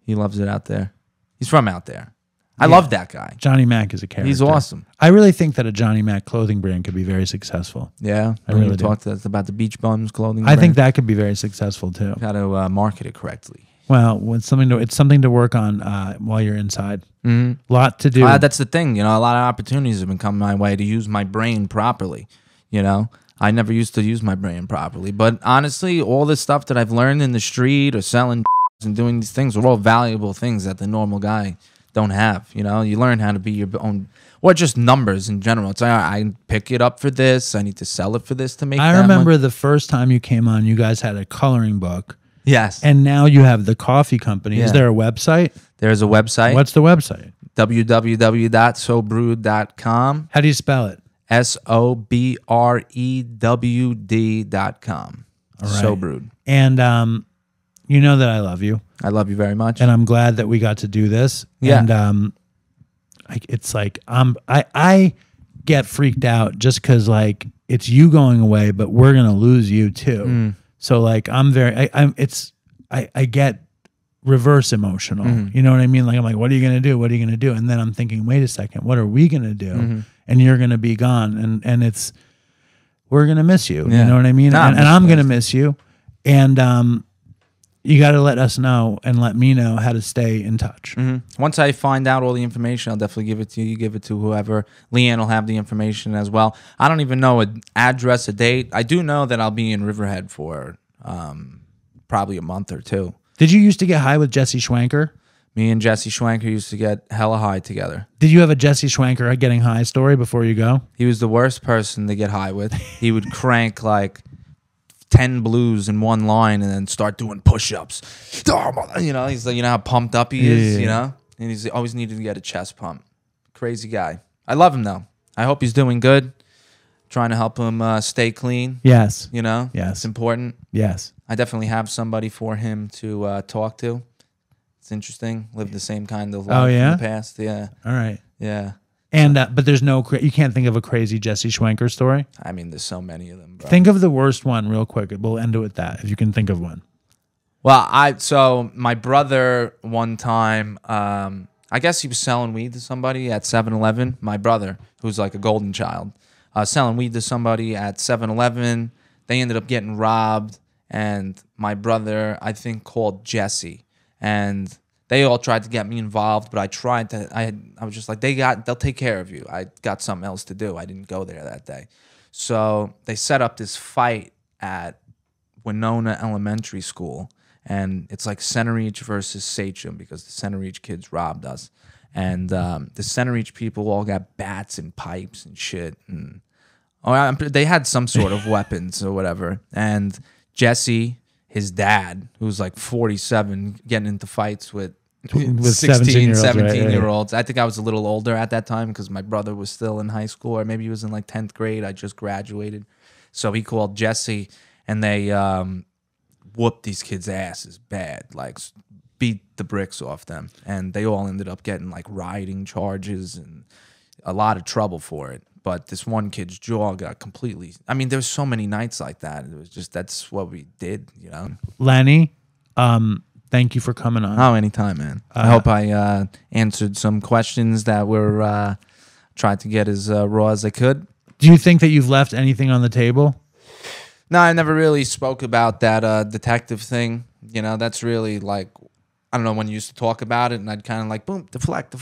He loves it out there. He's from out there. I love that guy. Johnny Mac is a character. He's awesome. I really think that a Johnny Mac clothing brand could be very successful. Yeah. I really talked to us about the Beach Bums clothing I brand. think that could be very successful too. Got to market it correctly. Well, it's something to work on while you're inside. A lot to do. That's the thing. You know, a lot of opportunities have been coming my way to use my brain properly. You know, I never used to use my brain properly. But honestly, all this stuff that I've learned in the street or selling and doing these things are all valuable things that the normal guy don't have. You know, you learn how to be your own, or just numbers in general. It's like, I pick it up for this. I need to sell it for this to make. I remember the first time you came on, you guys had a coloring book. Yes. And now you have the coffee company. Yeah. Is there a website? There's a website. What's the website? www.sobrewed.com. How do you spell it? SOBREWD.com. All right. So Brewed. And you know that I love you. I love you very much. And I'm glad that we got to do this. Yeah. And it's like I get freaked out just because like it's you going away, but we're gonna lose you too. So like I get reverse emotional. You know what I mean? Like I'm like, what are you gonna do? What are you gonna do? And then I'm thinking, wait a second, what are we gonna do? And you're gonna be gone, and it's we're gonna miss you. You know what I mean? Nah, and I'm gonna miss you. And you got to let us know and let me know how to stay in touch. Once I find out all the information, I'll definitely give it to you. You give it to whoever. Leanne will have the information as well. I don't even know an address, a date. I do know that I'll be in Riverhead for probably a month or two. Did you used to get high with Jesse Schwanker? Me and Jesse Schwanker used to get hella high together. Did you have a Jesse Schwanker getting high story before you go? He was the worst person to get high with. He would crank like 10 blues in one line and then start doing push-ups. You know, he's like, you know how pumped up he is, you know? And he's always needed to get a chest pump. Crazy guy. I love him though. I hope he's doing good. Trying to help him stay clean. Yes. You know? Yes. It's important. Yes. I definitely have somebody for him to talk to. It's interesting. Lived the same kind of life in the past. Yeah. All right. Yeah. And but there's no you can't think of a crazy Jesse Schwanker story. I mean, there's so many of them, bro. Think of the worst one real quick. We'll end it with that if you can think of one. Well, so my brother one time, I guess he was selling weed to somebody at 7-Eleven. My brother, who's like a golden child, selling weed to somebody at 7-Eleven. They ended up getting robbed, and my brother, I think, called Jesse, and they all tried to get me involved, but I tried to. I was just like, they'll take care of you. I got something else to do. I didn't go there that day, so they set up this fight at Winona Elementary School, and it's like Centereach versus Sachem because the Centereach kids robbed us, and the Centereach people all got bats and pipes and shit, and they had some sort of weapons or whatever, and Jesse, his dad, who's like 47, getting into fights with 16, 17-year-olds. I think I was a little older at that time because my brother was still in high school, or maybe he was in like 10th grade. I just graduated. So he called Jesse, and they whooped these kids' asses bad, like beat the bricks off them. And they all ended up getting like rioting charges and a lot of trouble for it. But this one kid's jaw got completely... I mean, there was so many nights like that. It was just, that's what we did, you know? Lenny, thank you for coming on. Oh, anytime, man. I hope I answered some questions that were... tried to get as raw as I could. Do you think that you've left anything on the table? No, I never really spoke about that detective thing. You know, that's really like... I don't know, when you used to talk about it, and I'd kind of like, boom, deflect,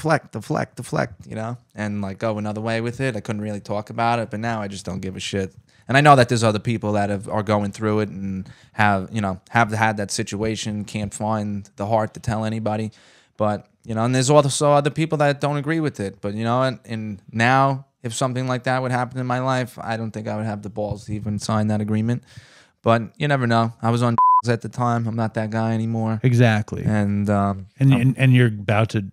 you know, and like go another way with it. I couldn't really talk about it, but now I just don't give a shit. And I know that there's other people that are going through it and have had that situation, can't find the heart to tell anybody. But, you know, and there's also other people that don't agree with it. But, you know, and now if something like that would happen in my life, I don't think I would have the balls to even sign that agreement. But you never know. I was on at the time. I'm not that guy anymore. Exactly. And you're about to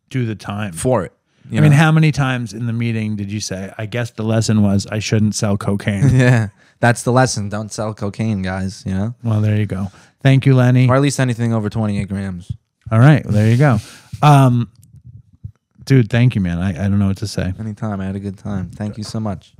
do the time for it. I mean, how many times in the meeting did you say, I guess the lesson was I shouldn't sell cocaine? Yeah, that's the lesson. Don't sell cocaine, guys, you know? Well, there you go. Thank you, Lenny. Or at least anything over 28 grams. All right. Well, there you go. Dude, thank you, man. I don't know what to say. Anytime. I had a good time. Thank you so much.